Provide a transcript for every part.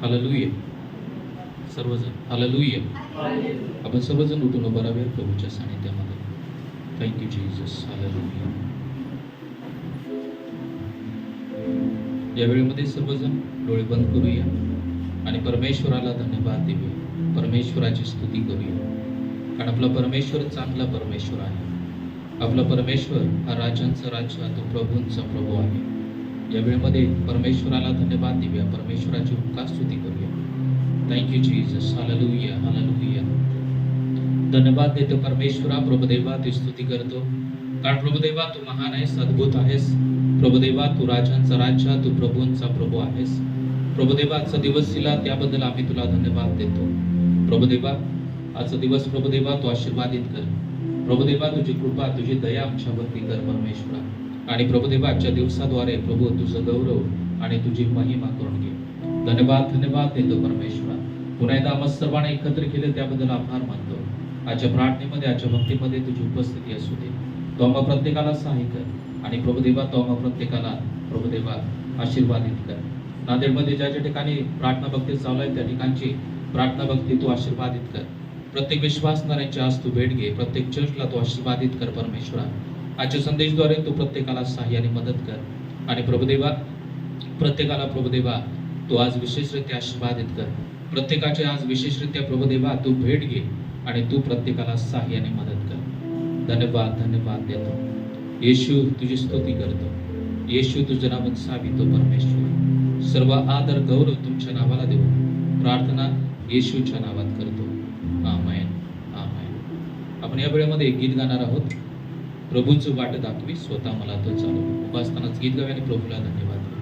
Hallelujah. सर्वजण hallelujah. आपण सर्वजण उठून उभं राहूया प्रभूच्या सानिध्यामध्ये. Thank you Jesus. हालेलुया. या वेळेमध्ये सर्वजण डोळे बंद करूया आणि परमेश्वराला धन्यवाद देऊया. परमेश्वराची स्तुती करूया, कारण आपला परमेश्वर चांगला परमेश्वर आहे. आपला परमेश्वर हा राजांचा राजा, तो प्रभूंचा प्रभू आहे. या वेळेमध्ये परमेश्वराला धन्यवाद देऊया, परमेश्वराची हुंकार स्तुती करूया. Thank you Jesus. हालेलुया. हालेलुया. धन्यवाद देतो परमेश्वरा. प्रभुदेवा ती स्तुती करतो, कारण प्रभुदेवा तू महान आहेस, अद्भुत आहेस. प्रभुदेवा तू राजांचा राजा, तू प्रभूंचा प्रभू आहेस. प्रभुदेवा आजचा दिवस दिला त्याबद्दल आम्ही तुला धन्यवाद देतो. प्रभुदेवा आजचा दिवस प्रभुदेवा तू आशीर्वादित कर. प्रभुदेवा तुझी कृपा, तुझी दया आमच्यावरती कर परमेश्वरा. आणि प्रभुदेवा आजच्या दिवसाद्वारे प्रभू तुझं गौरव आणि तुझी महिमा करून घे. धन्यवाद देतो परमेश्वरा. पुन्हा एकदा आम्हा सर्वांना एकत्र केले त्याबद्दल आभार मानतो. आजच्या प्रार्थनेमध्ये, आजच्या भक्तीमध्ये तुझी उपस्थिती असू दे. तो आम्हा प्रत्येकाला सहाय्य कर आणि प्रभुदेवा तो आम्हा प्रत्येकाला प्रभुदेवा आशीर्वादित कर. नांदेडमध्ये ज्या ज्या ठिकाणी प्रार्थना भक्ती चालू आहे त्या ठिकाणची प्रार्थना भक्ती तू आशीर्वादित कर. प्रत्येक विश्वासणाऱ्यांची आज तू भेट घे. प्रत्येक चर्चला तू आशीर्वादित कर परमेश्वरा. आजच्या संदेशद्वारे तू प्रत्येकाला सहाय्य आणि मदत कर आणि प्रभुदेवा प्रत्येकाला प्रभुदेवा तू आज विशेषरित्या आशीर्वादित कर. प्रत्येकाचे आज विशेषरित्या प्रभुदेवा तू भेट घे आणि तू प्रत्येकाला सहाय्य आणि मदत कर. धन्यवाद देतो. येशू तुझी स्तुती करतो. येशू तुझं नाव सावितो परमेश्वर. सर्व आदर गौरव तुमच्या नावाला देऊ प्रार्थना येशूच्या नावात करतो. आमेन. आमेन. आपण या वेळेमध्ये एक गीत गाणार आहोत. प्रभूचं वाट दाखवी स्वतः मला तो चालू. उभा असतानाच गीत गावे आणि प्रभूला धन्यवाद देऊ.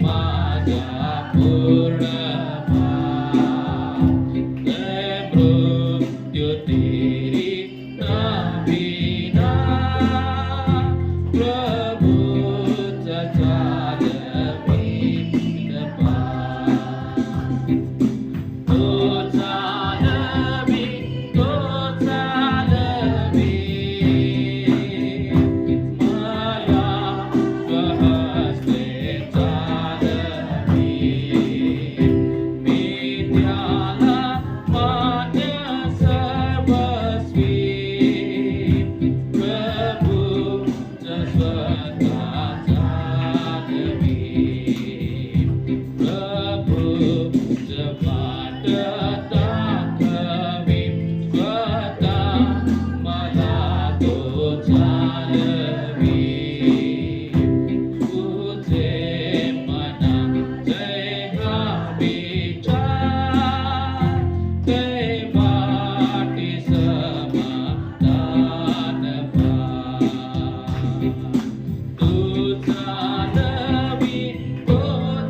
माझा पूर्ण मृत्यु तेरी नाविना प्रभूचा चालवी कृपा तो चालवी मला स्वहस्ते चालवी मी त्याला मान्य सर्वस्वी प्रभूचा स्वतः चालवी प्रभूचं वाट दाखवी स्वतः मला तो चालवी तुझे मना जय हा विचार ते वाटी समाधान पा तू चालवी तो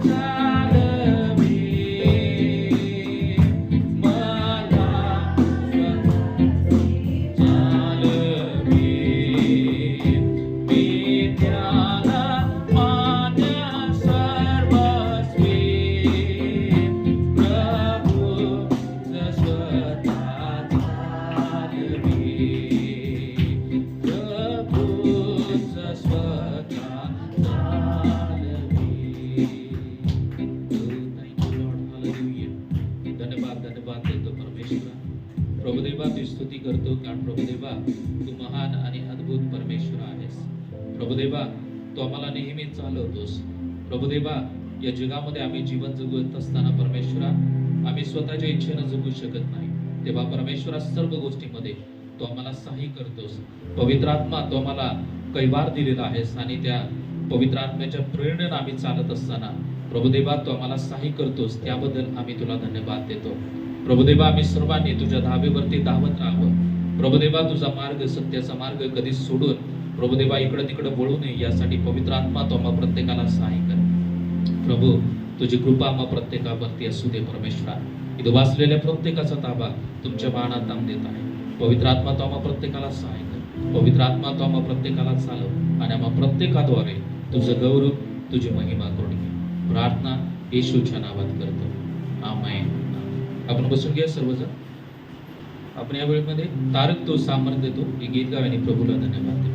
चालवी मला चालवी मी त्याला मान्य सर्वस्वी प्रभूचं स्वतः चालवी प्रभूचं स्वतः चालवी थँक यू लॉर्ड हालेलुया धन्यवाद देतो परमेश्वरा प्रभुदेवा तुझी स्तुती करतो कारण प्रभुदेवा तू महान आणि अद्भुत परमेश्वर आहेस प्रभुदेवा तू आम्हाला नेहमी चालवतोस प्रभुदेवा या जगामध्ये आम्ही जीवन जगत असताना परमेश्वरा आम्ही स्वतःच्या इच्छेनं जगू शकत नाही तेव्हा परमेश्वरा सर्व गोष्टीमध्ये तू आम्हाला सहाय्य करतोस पवित्र आत्मा तू आम्हाला कैवार दिलेला आहेस आणि त्या पवित्र आत्म्याच्या प्रेरणेनं आम्ही चालत असताना प्रभुदेवा तू आम्हाला सहाय्य करतोस त्याबद्दल आम्ही तुला धन्यवाद देतो प्रभुदेवा आम्ही सर्वांनी तुझ्या धावेवरती धावत राहावं प्रभुदेवा तुझा मार्ग सत्याचा मार्ग कधीच सोडून प्रभुदेवा इकडं तिकडं वळू नये यासाठी पवित्र आत्मा तो आम्हा प्रत्येकाला सहाय्य कर प्रभू तुझी कृपा आम्हा प्रत्येकावरती असू दे परमेश्वरा इथं वाचलेल्या प्रत्येकाचा ताबा तुमच्या बाणात दाम देत आहे पवित्र आत्मा तो आम्हा प्रत्येकाला सहाय्य कर पवित्र आत्मा तो आम्हा प्रत्येकाला चालव आणि आम्हा प्रत्येकाद्वारे तुझं गौरव तुझी महिमा करून घे प्रार्थना येशूच्या नावात करतो आमेन आपण बसून घ्या सर्वजण आपण या वेळेमध्ये तारक तो सामर्थ्य देतो हे गीत गाण्याने प्रभूला धन्यवाद देतो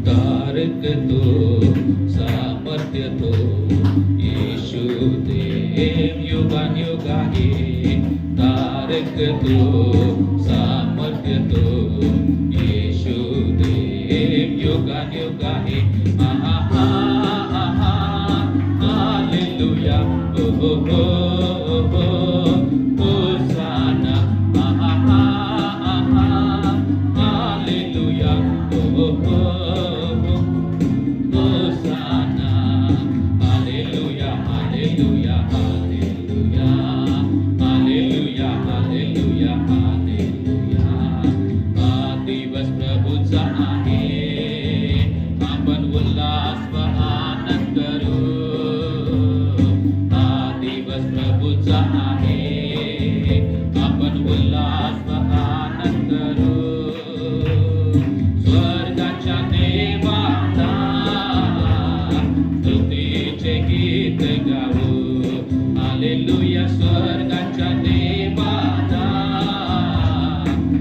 तारक तो सामर्थ्य तो येशू देव युगानुयुगा हे तारक तो सामर्थ्य तो येशू देव युगानुयुगा हे आहा आहा हालेलुया ओ हो हो हो होसाना आहा आहा हालेलुया ओ हो हो hosanna hallelujah hallelujah hallelujah hallelujah hallelujah hallelujah हा दिवस प्रभूचा आहे आपण उल्हास व आनंद करू हा दिवस प्रभूचा आहे आपण उल्हास व आनंद करू स्वर्गाच्या देवाला स्तुतीचे गीत गाऊ हालेलुया स्वर्गाच्या देवाला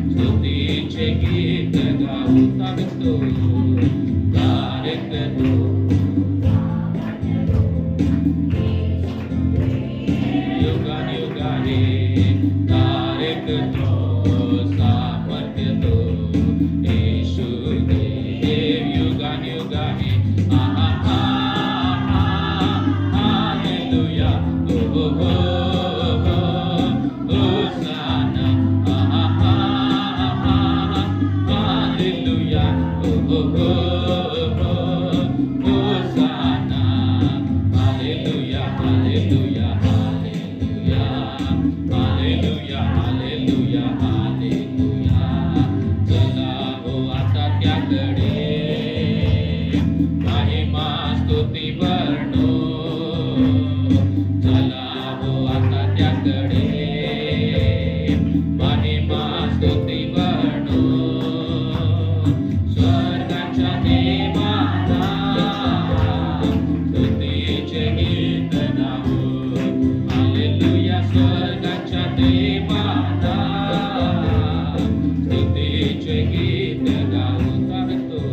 स्तुतीचे गीत गाऊ तारकतो तारकतो युगानुयुगा हे तारकतो सामर्थ्य तो येशू देव युगानुयुगा हे आहा आहा हालेलुया ओ हो हो हो होसाना आहा आहा हालेलुया ओ हो हो हो होसाना हालेलुया हालेलुया हालेलुया राजाकडे महिमा स्तुती वर्णो स्वर्गाच्या देवाला स्तुतीचे गीत गाऊ हालेलुया स्वर्गाच्या देवाला स्तुतीचे गीत गाऊ तारतो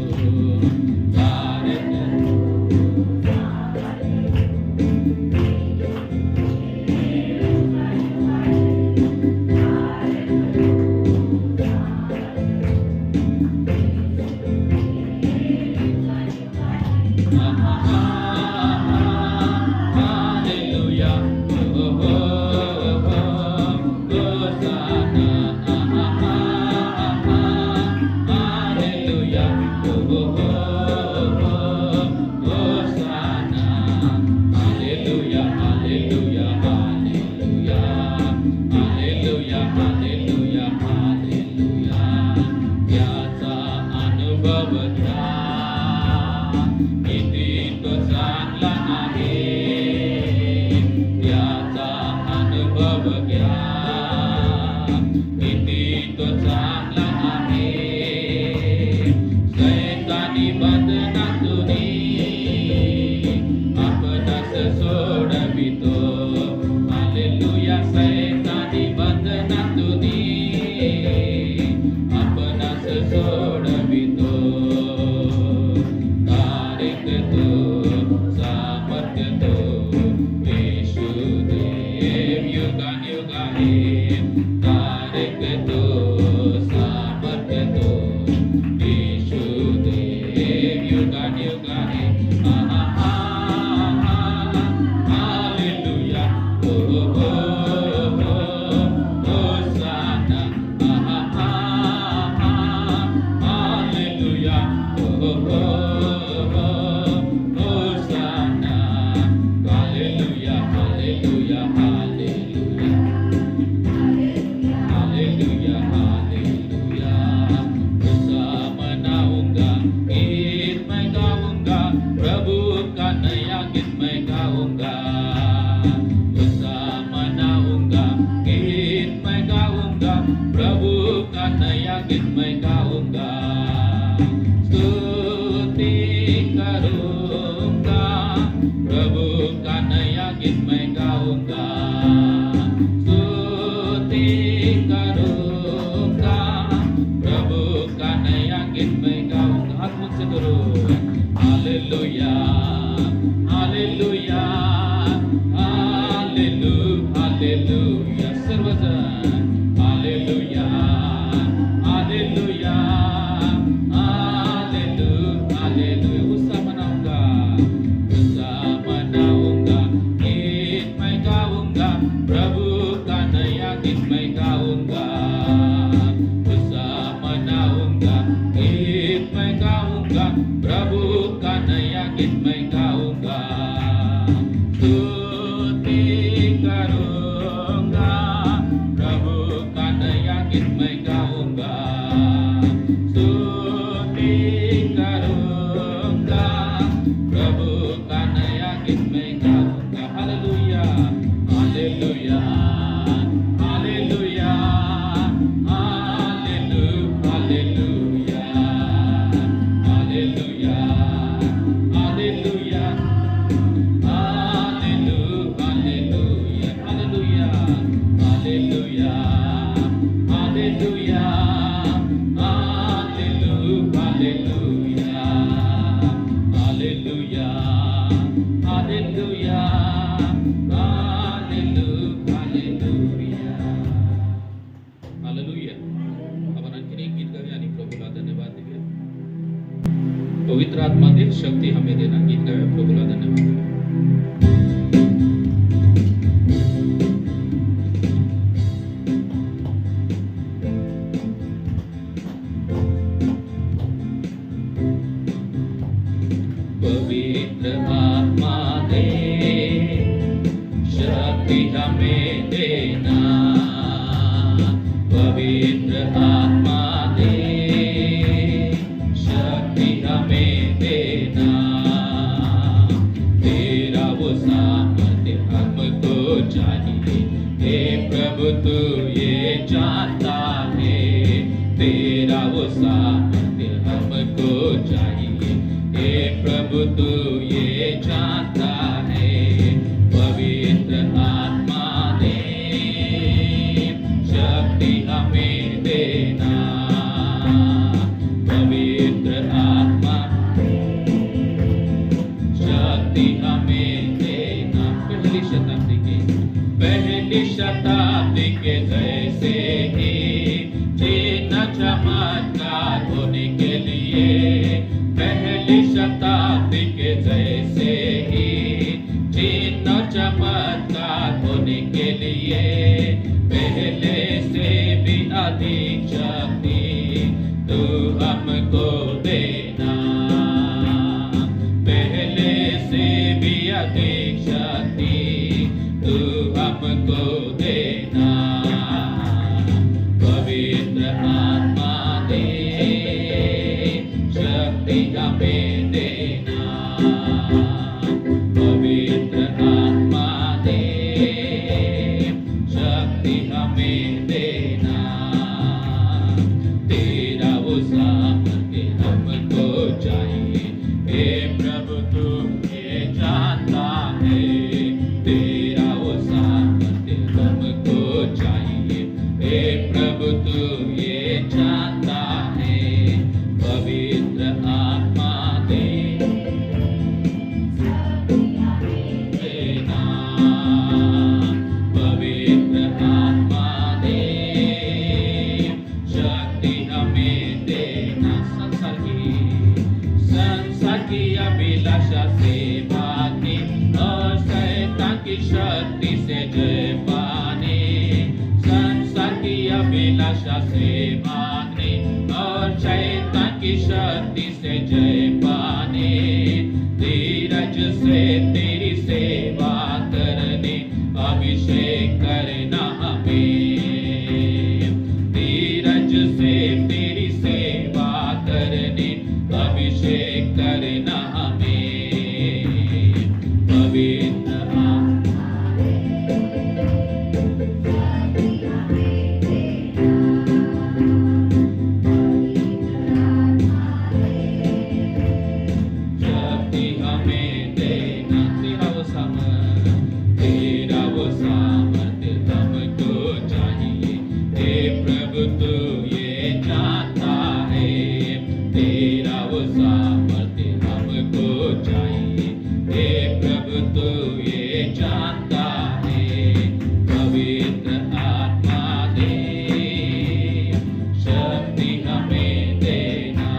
पवित्र आत्मा दे, शक्ति हमें देना। गीत गावे, प्रभुला धन्यवाद। पवित्र आत्मा दे, शक्ति हमें देना। पवित्र आत्मा दे, शक्ति हमें देना। प्रभु तू ये जानता है, तेरा वो सामर्थ्य हमको चाहिए। हे प्रभु तू ये जानता है, पवित्र आत्मा ने शक्ति हमें देना। पवित्र आत्मा शक्ति हमें देना। पहली शताब्दी के जैसे ही चिन्ह चमत्कार होने के लिए, पहली शताब्दी के जैसे ही चिन्ह चमत्कार होने के लिए, पहले से भी अधिक शक्ति तू हमको देना। पहले से भी अधिक शक्ति तू हमको देना। पवित्र आत्मा दे शक्ति हमें देना। पवित्र आत्मा दे शक्ति हमें देना। तेरा वो सामर्थ्य हमको चाहिए। हे प्रभु तू ये जानता है, तेरा वो सामर्थ्य हमको चाहिए। हे प्रभु तू ये जानता है, पवित्र आत्मा दे देना। पवित्र आत्मा दे शक्ति हमें देना। संसार की अभिलाषा से भागने और शैतान की शक्ति से जय पाने। संसार की अभिलाषा से भागने और शैतान की शक्ति से जय पाने। धीरज से तेरी सेवा करने अभिषेक करना हमें। धीरज से तेरी सेवा करने अभिषेक करना हमें। पवित्र शक्ति हमें देना। तेरा वो सामर्थ्य हमको चाहिए। हे प्रभु तू ये जानता है, तेरा वो सामर्थ्य हमको चाहिए। हे प्रभु तू ये जानता है, पवित्र आत्मा दे शक्ति हमें देना।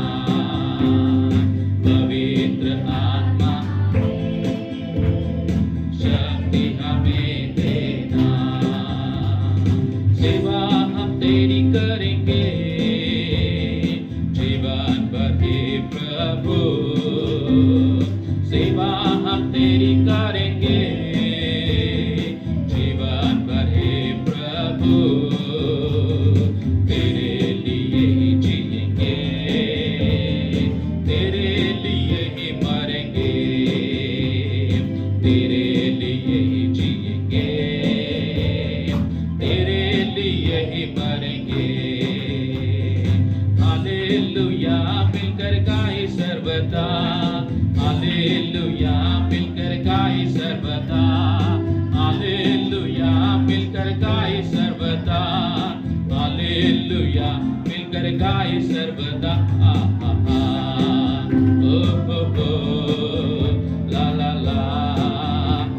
पवित्र आत्मा शक्ति हमें देना। सेवा हम तेरी करेंगे जीवन भर हे प्रभु। सेवा हम तेरी करेंगे जीवन भर हे प्रभु। तेरे लिए ही जिएंगे, तेरे लिए ही मरेंगे, तेरे लिए ही जिएंगे, तेरे लिए ही मरेंगे। हालेलुया मिलकर गाए सर्वदा। हालेलुया मिलकर गाए सर्वदा। हालेलुया मिलकर गाए सर्वदा। हालेलुया मिलकर गाए सर्वदा। ओ ला ला ला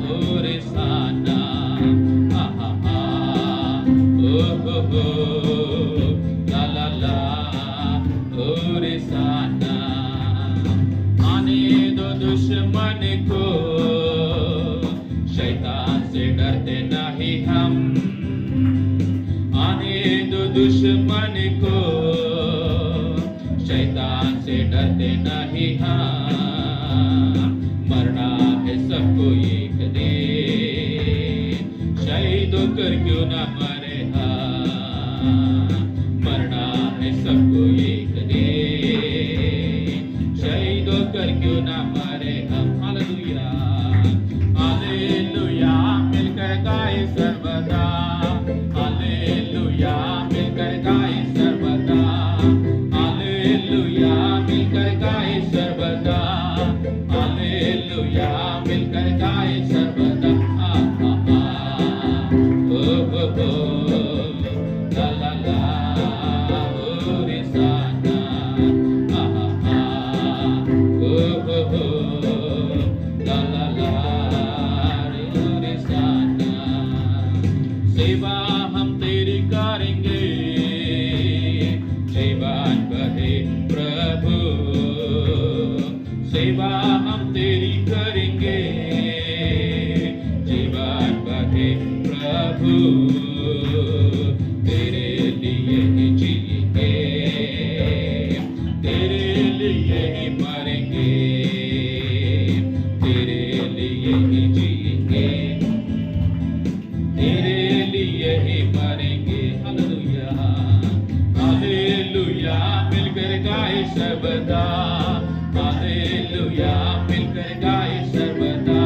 ओ रे साना। ओ ला ला ला ओ रे साना। आने दो दुश्मन को, शैतान से डरते नहीं हम। आने दो दुश्मन को, शैतान से डरते नहीं हम। मरना है सबको एक दिन, शहीद होकर क्यों ना मरे हम। मरना है सबको एक दिन, शहीद होकर क्यों ना मरे हम। हालेलुया हालेलुया मिलकर गाए सर्वदा। La la la, Hosanna. Ah ah ah, oh oh oh. La la la, Hosanna. सेवा हम तेरी करेंगे, जीवन बहे प्रभु। सेवा हम तेरी करेंगे, जीवन बहे प्रभु। तेरे लिए ही जिएंगे, तेरे लिए ही मरेंगे, तेरे लिए ही जिएंगे, तेरे लिए ही मरेंगे। हालेलुया, हालेलुया, मिलकर गाए सर्वदा। हालेलुया, मिलकर गाए सर्वदा।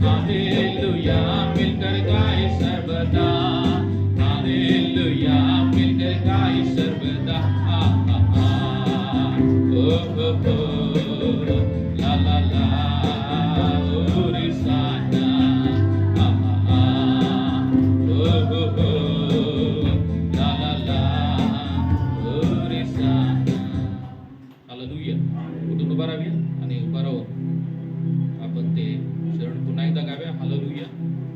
हालेलुया, मिलकर गाए सर्वदा। हालेलुया, मिलकर गाए सर्वदा। ओ ला ला ला, होsanna। La la la, hosanna। Hallelujah. कुठून उभा राहूया आणि उभा राहून आपण ते शरण पुन्हा एकदा गाव्या। हालेलुया,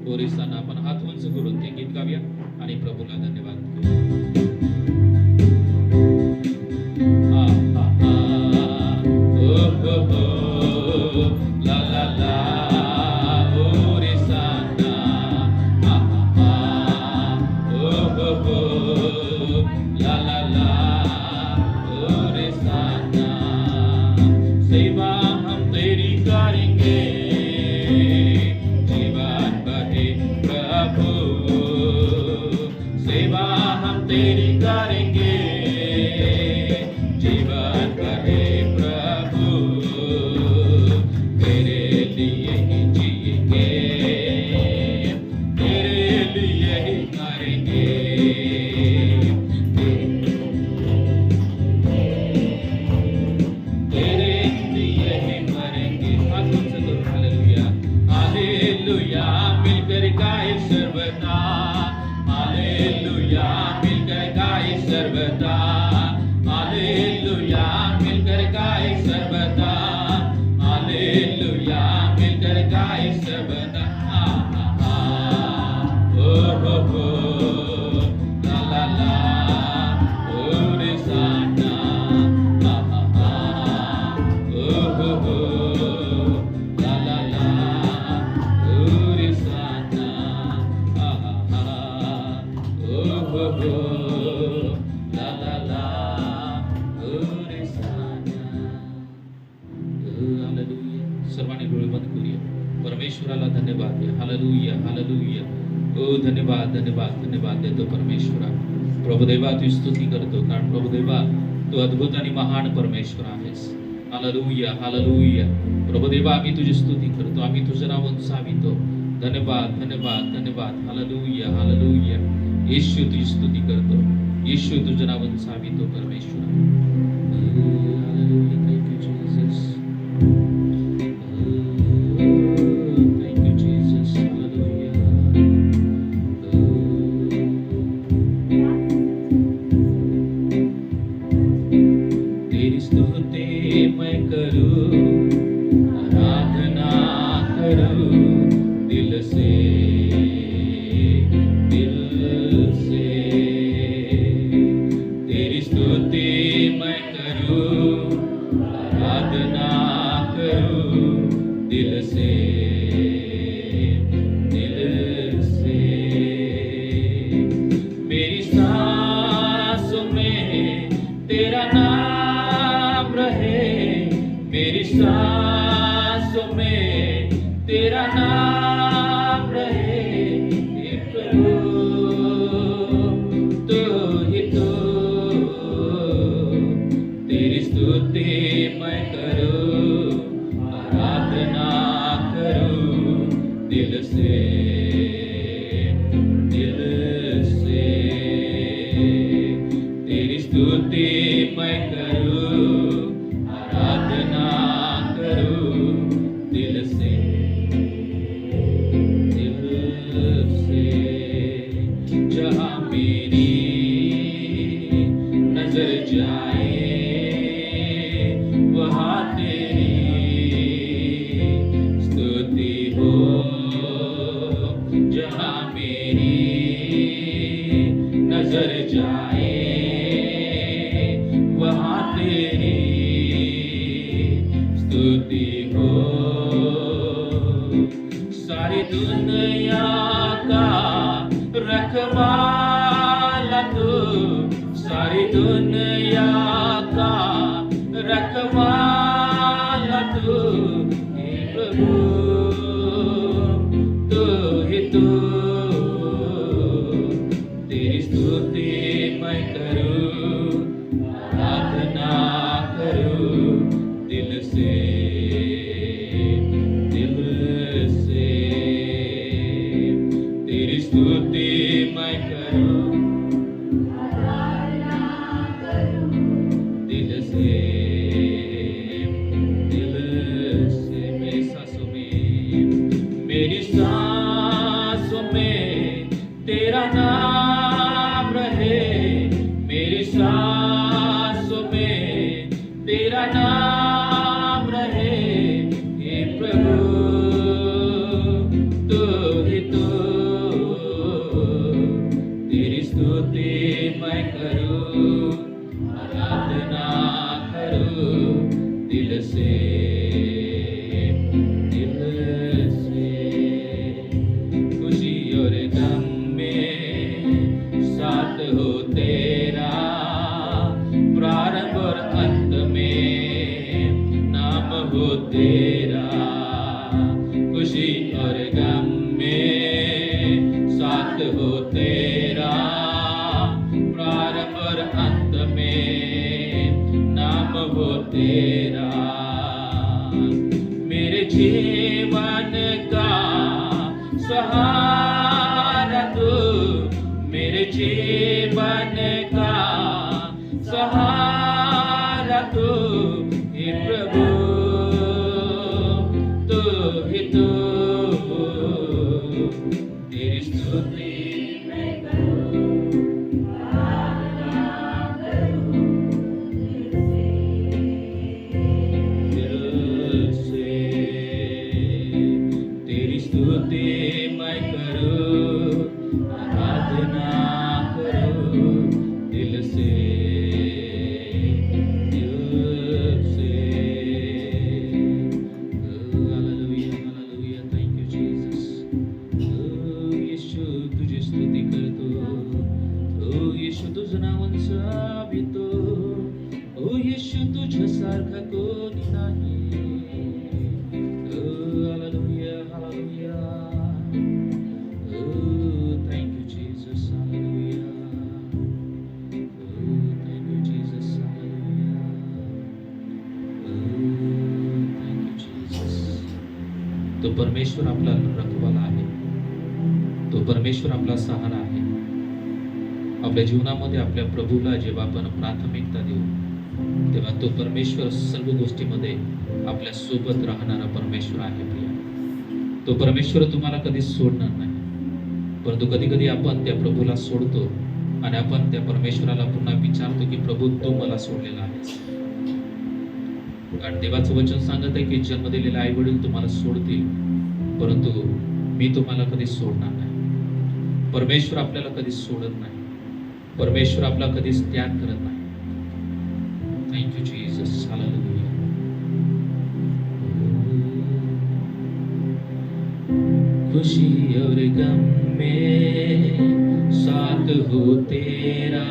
होsanna। आपण हात उंच करून ते गीत गाऊया आणि प्रभूला धन्यवाद देऊया। La la la, hosanna। La la la, hosanna। सेवा हम तेरी करेंगे, जीवन बहे प्रभु। सेवा हम तेरी करेंगे, जीवन बहे प्रभु। तेरे लिए ही जिएंगे, तेरे लिए ही मरेंगे, तेरे लिए ही मरेंगे। हाथ उंच करो। हालेलुया, हालेलुया, मिलकर गाए सर्वदा। हालेलुया, मिलकर गाए सर्वदा। हालेलुया, मिलकर गाए सर्वदा। हालेलुया, मिलकर गाए सर्वदा। ओ हो, ला ला ला, होsanna। ओ हो, ला ला ला, होsanna। ओ हो, ला ला ला, होsanna। हालेलुया। सर्वांनी डोळे बंद करूया, परमेश्वराला धन्यवाद द्या। Hallelujah, hallelujah. ओ धन्यवाद, धन्यवाद, धन्यवाद देतो परमेश्वरा। प्रभुदेवा तू स्तुती करतो, कारण प्रभुदेवा तू अद्भुत आणि महान परमेश्वर आहेस। Hallelujah, hallelujah. प्रभुदेवा आम्ही तुझी स्तुती करतो, आम्ही तुझं नाव उंचावितो। धन्यवाद, धन्यवाद, धन्यवाद। Hallelujah, hallelujah. येशू तुझी स्तुती करतो, येशू तुझं नाव उंचावितो परमेश्वरा। Hallelujah, thank you Jesus. Thank you, Jesus. Hallelujah. तेरी स्तुति मैं करूं, आराधना करूं दिल से, दिल से। तेरी स्तुति मैं करूं, आराधना करूं दिल से, दिल से। मेरी सांसों में तेरा नाम रहे, मेरी सांसों में तेरा नाम रहे। हे प्रभु तू ही तो, तेरी स्तुति मैं करूं, आराधना करूं दिल से, दिल से। तेरी स्तुति मैं करूं, आराधना करूं दिल से, दिल से। मेरी नजर जाए वहाँ तेरी स्तुति हो, जहाँ मेरी नजर जाए वहाँ तेरी स्तुति हो। सारी दुनिया का रखवाला तू, सारी दुनिया का रखवाला तू, हे प्रभु तू ही तू। तेरी स्तुति मैं करूं, आराधना करूं दिल से, दिल से। तेरी स्तुति मैं करूं, दिल से, दिल से। मेरी सांसों में तेरा नाम रहे, मेरी सांसों में तेरा नाम रहे, हे प्रभु तू ही तू। तेरी स्तुति मैं करूं, आराधना करूं दिल से, दिल से। खुशी और गम में साथ हो तेरा, प्रारंभ और अंत में नाम हो तेरा। खुशी और गम में साथ हो तेरा, प्रारंभ और अंत में नाम हो तेरा। मेरे जीवन का सहारा तू, मेरे जीवन का सहारा तू, हे प्रभु तू ही तू। तेरी स्तुति मैं करूं, आराधना करूं दिल से। तेरी स्तुति मैं करूं, आराधना करूं दिल से, दिल से। Hallelujah, hallelujah, thank you Jesus. Yeshu तुझी स्तुती करतो, येशू तुझं नावांचं आभितो, येशू तुझ्यासारखा कोणी नाही। Hallelujah, hallelujah, thank you Jesus, hallelujah, thank you Jesus, hallelujah, thank you Jesus. तो परमेश्वर आपला रखवाला आहे, तो परमेश्वर आपला सहारा आहे। आपल्या जीवनामध्ये आपल्या प्रभूला जेव्हा आपण प्राथमिकता देऊ, तेव्हा तो परमेश्वर सर्व गोष्टीमध्ये आपल्या सोबत राहणारा परमेश्वर आहे प्रिया। तो परमेश्वर तुम्हाला कधी सोडणार नाही, परंतु कधी कधी आपण त्या प्रभूला सोडतो आणि आपण त्या परमेश्वराला पुन्हा विचारतो की प्रभू तू मला सोडलेला आहेस। कारण देवाचं वचन सांगत आहे की जन्म दिलेले आई वडील तुम्हाला सोडतील, परंतु मी तुम्हाला कधी सोडणार नाही। परमेश्वर आपल्याला कधी सोडत नाही, परमेश्वर आपला कधीच त्याग करत नाही। Thank you Jesus, hallelujah. खुशी और गम में साथ हो तेरा,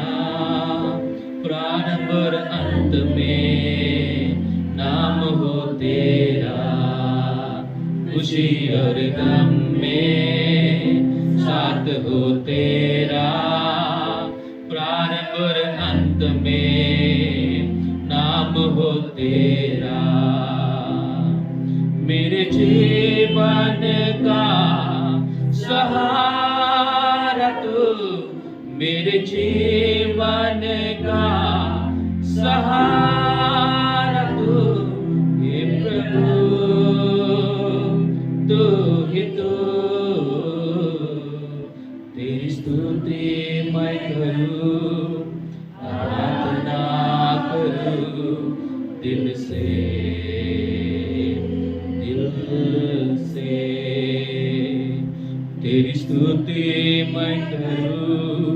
प्रारंभ और अंत में नाम हो तेरा। खुशी और गम में साथ हो तेरा, प्रारंभ और अंत में नाम हो तेरा। मेरे जीवन का सहारा तू, मेरे जीवन का सहारा तू, हे प्रभु तू ही तू। तेरी स्तुति मैं करूं, आराधना करूं दिल से, दिल से। तेरी स्तुति मैं करूं,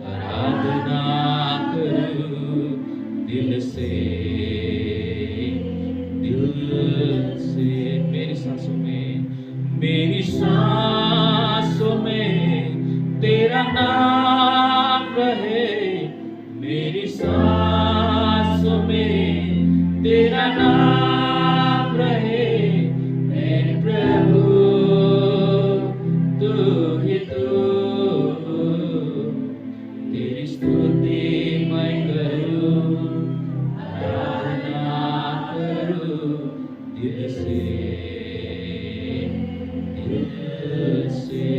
आराधना करूं दिल से, दिल से। मेरी सांसों में तेरा नाम रहे, मेरी सांसों में तेरा नाम रहे, मेरे प्रभु तू ही तू। तेरी स्तुति मैं करूं, आराधना करूं दिल से, दिल से।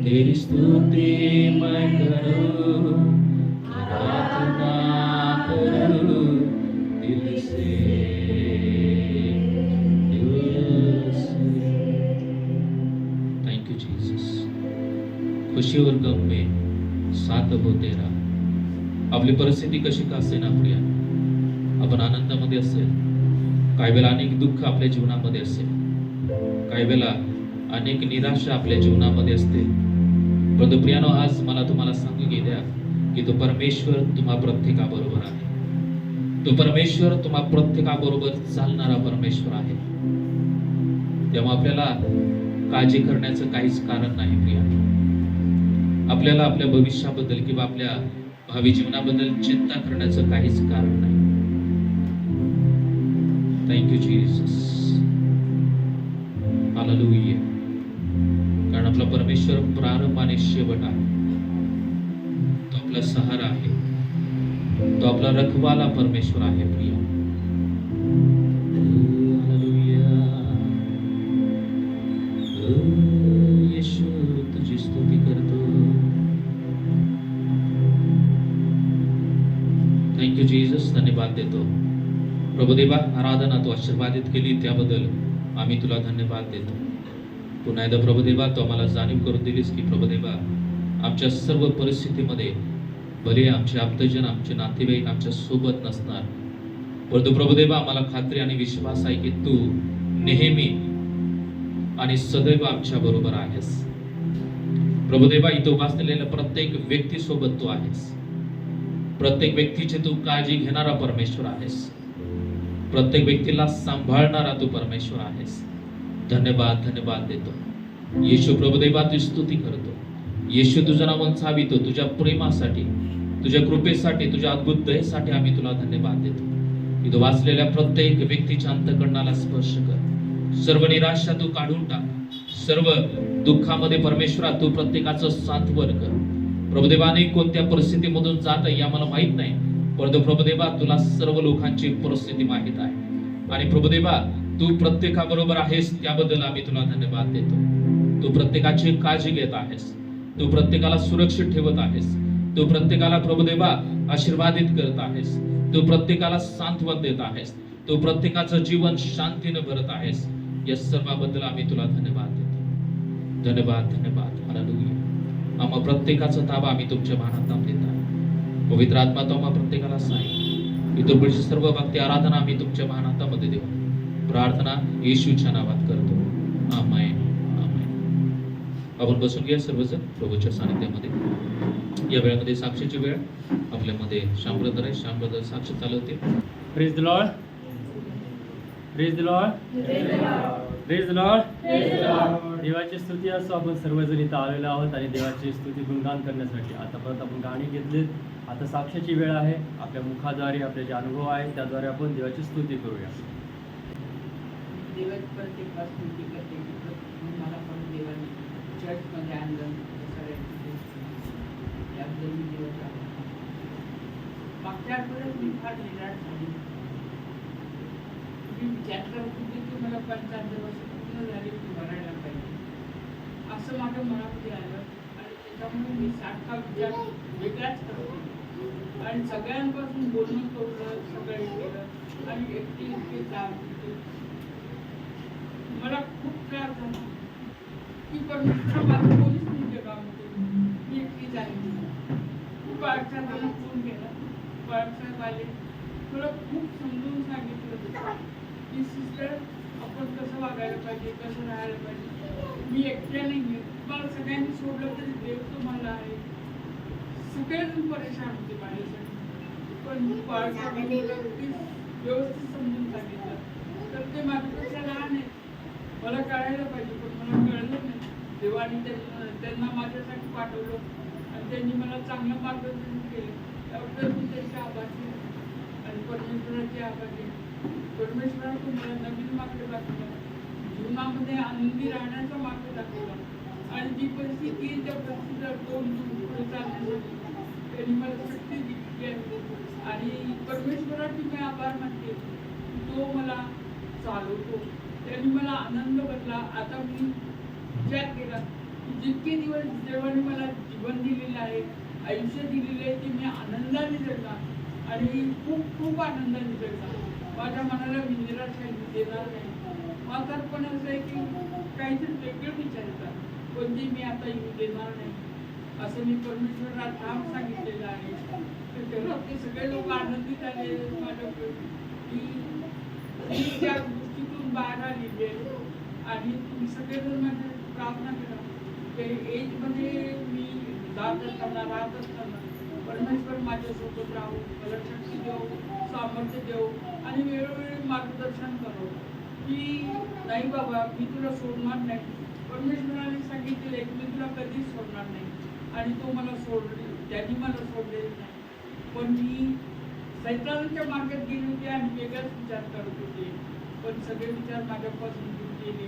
तेरी स्तुति मैं करूं, आराधना करूं दिल से, दिल से। Thank you Jesus. खुशी और गम में साथ हो तेरा। आपली परिस्थिती कशी का असेना प्रिया, आपण आनंदामध्ये असेल, काही वेळा अनेक दुःख आपल्या जीवनामध्ये असेल, काही वेळा अनेक निराशा आपल्या जीवनामध्ये असते, परंतु प्रियानो आज मला तुम्हाला सांगू द्या की तो परमेश्वर तुम्हा प्रत्येकाबरोबर आहे। तो परमेश्वर तुम्हा प्रत्येकाबरोबर चालणारा परमेश्वर आहे। तेव्हा आपल्याला काळजी करण्याचं काहीच कारण नाही प्रिया। आपल्याला आपल्या भविष्याबद्दल किंवा आपल्या भावी जीवनाबद्दल चिंता करण्याचं काहीच कारण नाही। Thank you Jesus, hallelujah. कारण आपला परमेश्वर प्रारंभ आणि शेवट आहे। तो आपला सहारा आहे, तो आपला रखवाला परमेश्वर आहे प्रिय। हालेलुया। येशू तुझी स्तुती करतो। थँक यू जीसस, धन्यवाद देतो प्रभुदेवा। आराधना तू आशीर्वादित केली त्याबद्दल आम्ही तुला धन्यवाद देतो। पुन्हा एकदा प्रभुदेवा तू आम्हाला जाणीव करून दिलीस की प्रभुदेवा आमच्या सर्व परिस्थितीमध्ये भले आमचे आप्तजन, आमचे नातेवाईक आमच्या सोबत नसणार, परंतु प्रभुदेवा आम्हाला खात्री आणि विश्वास आहे की तू नेहमी आणि सदैव आमच्या बरोबर आहेस। प्रभुदेवा इथं वाचलेल्या प्रत्येक व्यक्तीसोबत तू आहेस, प्रत्येक व्यक्तीची तू काळजी घेणारा परमेश्वर आहेस, प्रत्येक व्यक्तीला सांभाळणारा तू परमेश्वर आहेस। धन्यवाद, धन्यवाद देतो येशू प्रभुदेवा, तुझी स्तुती करतो येशू, तुझं नाव उंचावितो, तुझ्या प्रेमासाठी, तुझ्या कृपेसाठी, तुझ्या अद्भुत दयेसाठी आम्ही तुला धन्यवाद देतो। इथं वाचलेल्या प्रत्येक व्यक्तीच्या अंतःकरणाला स्पर्श कर, सर्व निराशा तू काढून टाक, सर्व दुःखामध्ये परमेश्वरा तू प्रत्येकाचं सांत्वन कर। प्रभुदेवाने कोणत्या परिस्थितीमधून जात आहे आम्हाला माहित नाही, परंतु प्रभुदेवा तुला सर्व लोकांची परिस्थिती माहित आहे आणि प्रभुदेवा तू प्रत्येकाबरोबर आहेस, त्याबद्दल आम्ही तुला धन्यवाद देतो। तू प्रत्येकाची काळजी घेत आहेस, तू प्रत्येकाला सुरक्षित ठेवत आहेस, तू प्रत्येकाला प्रभुदेवा आशीर्वादित करत आहेस, तू प्रत्येकाला सांत्वन देत आहेस, तू प्रत्येकाचं जीवन शांतीने भरत आहेस। या सर्वाबद्दल आम्ही तुला धन्यवाद देतो। धन्यवाद, धन्यवाद, हालेलुया। आम्हा प्रत्येकाचा ताबा आम्ही तुमच्या भानात देत आहे। पवित्र आत्मा तो आम्हा प्रत्येकाला सांग, इतर पुढची सर्व भक्ती आराधना आम्ही तुमच्या भानातामध्ये देऊ। प्रार्थना येशूच्या नावात करतो, आमेन, आमेन। आपण बसून घ्या सर्वजण प्रभूच्या सानिध्यामध्ये। या वेळेमध्ये साक्षीची वेळ आपल्यामध्ये श्याम ब्रदर आहे, श्याम ब्रदर साक्ष चालवते। Praise the Lord, praise the Lord, praise the Lord. देवाची स्तुती असो, आपण सर्वजण इथं आलेलो आहोत आणि देवाची स्तुती गुणगान करण्यासाठी आतापर्यंत आपण गाणी घेतलीत। आता साक्षाची वेळ आहे, आपल्या मुखाद्वारे आपले जे अनुभव आहेत त्याद्वारे आपण देवाची स्तुती करूया। देवाची प्रत्येक स्तुती करते, मला पण देवाने चर्चमध्ये आणलं याबद्दल मी देवाचा मागच्या आठवड्यात मी फार निराश झाली। मी विचार करत होते की मला 75 वर्ष पूर्ण झाली की भरायला पाहिजे असं माझ्या मनामध्ये आलं आणि त्याच्यामुळे मी 60 का विचार वेगळाच करते आणि सगळ्यांपासून बोलणं तोडलं, सगळं केलं आणि एकटी काम केली। मला खूप त्रास झाला की परमेश्वर माझं कोणीच नाही जगामध्ये, मी एकटीच आहे। साहेबांना फोन केला. बाळासाहेब आले, मला खूप समजून सांगितलं होतं की सिस्टर आपण कसं वागायला पाहिजे, कसं राहायला पाहिजे. मी एकट्या नाही आहे, तुम्हाला सगळ्यांनी सोडलं तरी देव तुम्हाला आहे. सगळेजण परेशान होते माझ्यासाठी, पण बाळासाहेबांनी मला अगदी व्यवस्थित समजून सांगितलं. तर ते माझ्यापेक्षा लहान आहेत, मला कळायला पाहिजे, पण मला कळलं नाही. देवाने त्यांना माझ्यासाठी पाठवलं आणि त्यांनी मला चांगलं मार्गदर्शन केलं. त्याबद्दल मी त्यांचे आभारी आहे आणि परमेश्वराचे आभारी आहे. परमेश्वराने तुम्हाला नवीन मार्ग दाखवला, जीवनामध्ये आनंदी राहण्याचा मार्ग दाखवला आणि जी परिस्थिती आहे त्या परिस्थितीला तोंड देऊन पुढे चालण्यासाठी त्यांनी मला शक्ती दिली आहे. आणि परमेश्वराचे मी आभार मानते, तो मला चालवतो. त्यांनी मला आनंद बदला. आता मी विचार केला की जितके दिवस देवाने मला जीवन दिलेलं आहे, आयुष्य दिलेलं आहे, ते मी आनंदाने जगणार आणि खूप खूप आनंदाने जगणार. माझ्या मनाला मी निराशा देणार नाही. म्हातारपण असं आहे की काहीतरी वेगळं विचार येतात, पण ते मी आता येऊ देणार नाही असं मी परमेश्वराला ठाम सांगितलेलं आहे. तर तेव्हा ते सगळे लोक आनंदित आले माझ्याकडे की मी त्या गोष्टीतून बाहेर आलेली आहे. आणि तुम्ही सगळेजण माझ्या प्रार्थना करा की एजमध्ये मी जात असताना राहत असताना परमेश्वर माझ्यासोबत राहू, मला शक्ती देऊ, सामर्थ्य देऊ आणि वेळोवेळी मार्गदर्शन करो की नाही बाबा मी तुला सोडणार नाही. परमेश्वराने सांगितलेलं आहे की मी तुला कधीच सोडणार नाही आणि तो मला त्यांनी मला सोडलेलं नाही. पण मी सैतानाच्या मार्गात गेले होते आणि वेगळाच विचार करत होते, पण सगळे विचार माझ्यापासून दूर गेले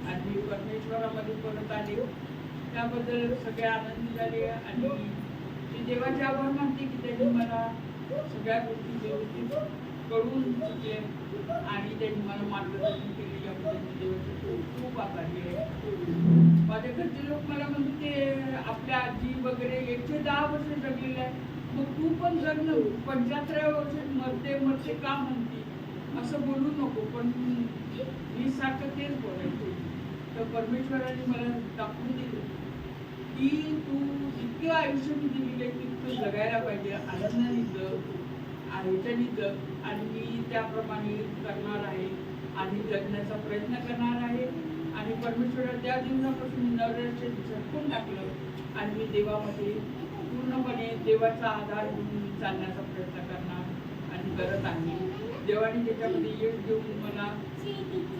आणि मी परमेश्वरामध्ये परत आले. त्याबद्दल सगळे आनंदी झाले आणि मी देवाचे आभार मानते की त्यांनी मला सगळ्या गोष्टी व्यवस्थित कळून शिकले आणि त्यांनी मला मार्गदर्शन केले. याबद्दल मी देवाचे खूप खूप आभारी आहे. माझ्या घरचे लोक मला म्हणते ते आपल्या आजी वगैरे 110 वर्ष जगलेले आहे, मग तू पण जग ना, 75 वर्ष मरते का म्हणते, असं बोलू नको. पण मी सारखं तेच बोलायचे. तर परमेश्वराने मला दाखवून दिलं की तू इतकं आयुष्य मी दिलेलं आहे की तू जगायला पाहिजे, आनंदाने जग, ह्याच्याने जग. आणि मी त्याप्रमाणे करणार आहे आणि जगण्याचा प्रयत्न करणार आहे. आणि परमेश्वरा त्या दिवसापासून नवऱ्याचे झटकून टाकलं आणि मी देवामध्ये पूर्णपणे देवाचा आधार घेऊन चालण्याचा प्रयत्न करणार आणि करत आहे. देवाने त्याच्यामध्ये यश देऊन मला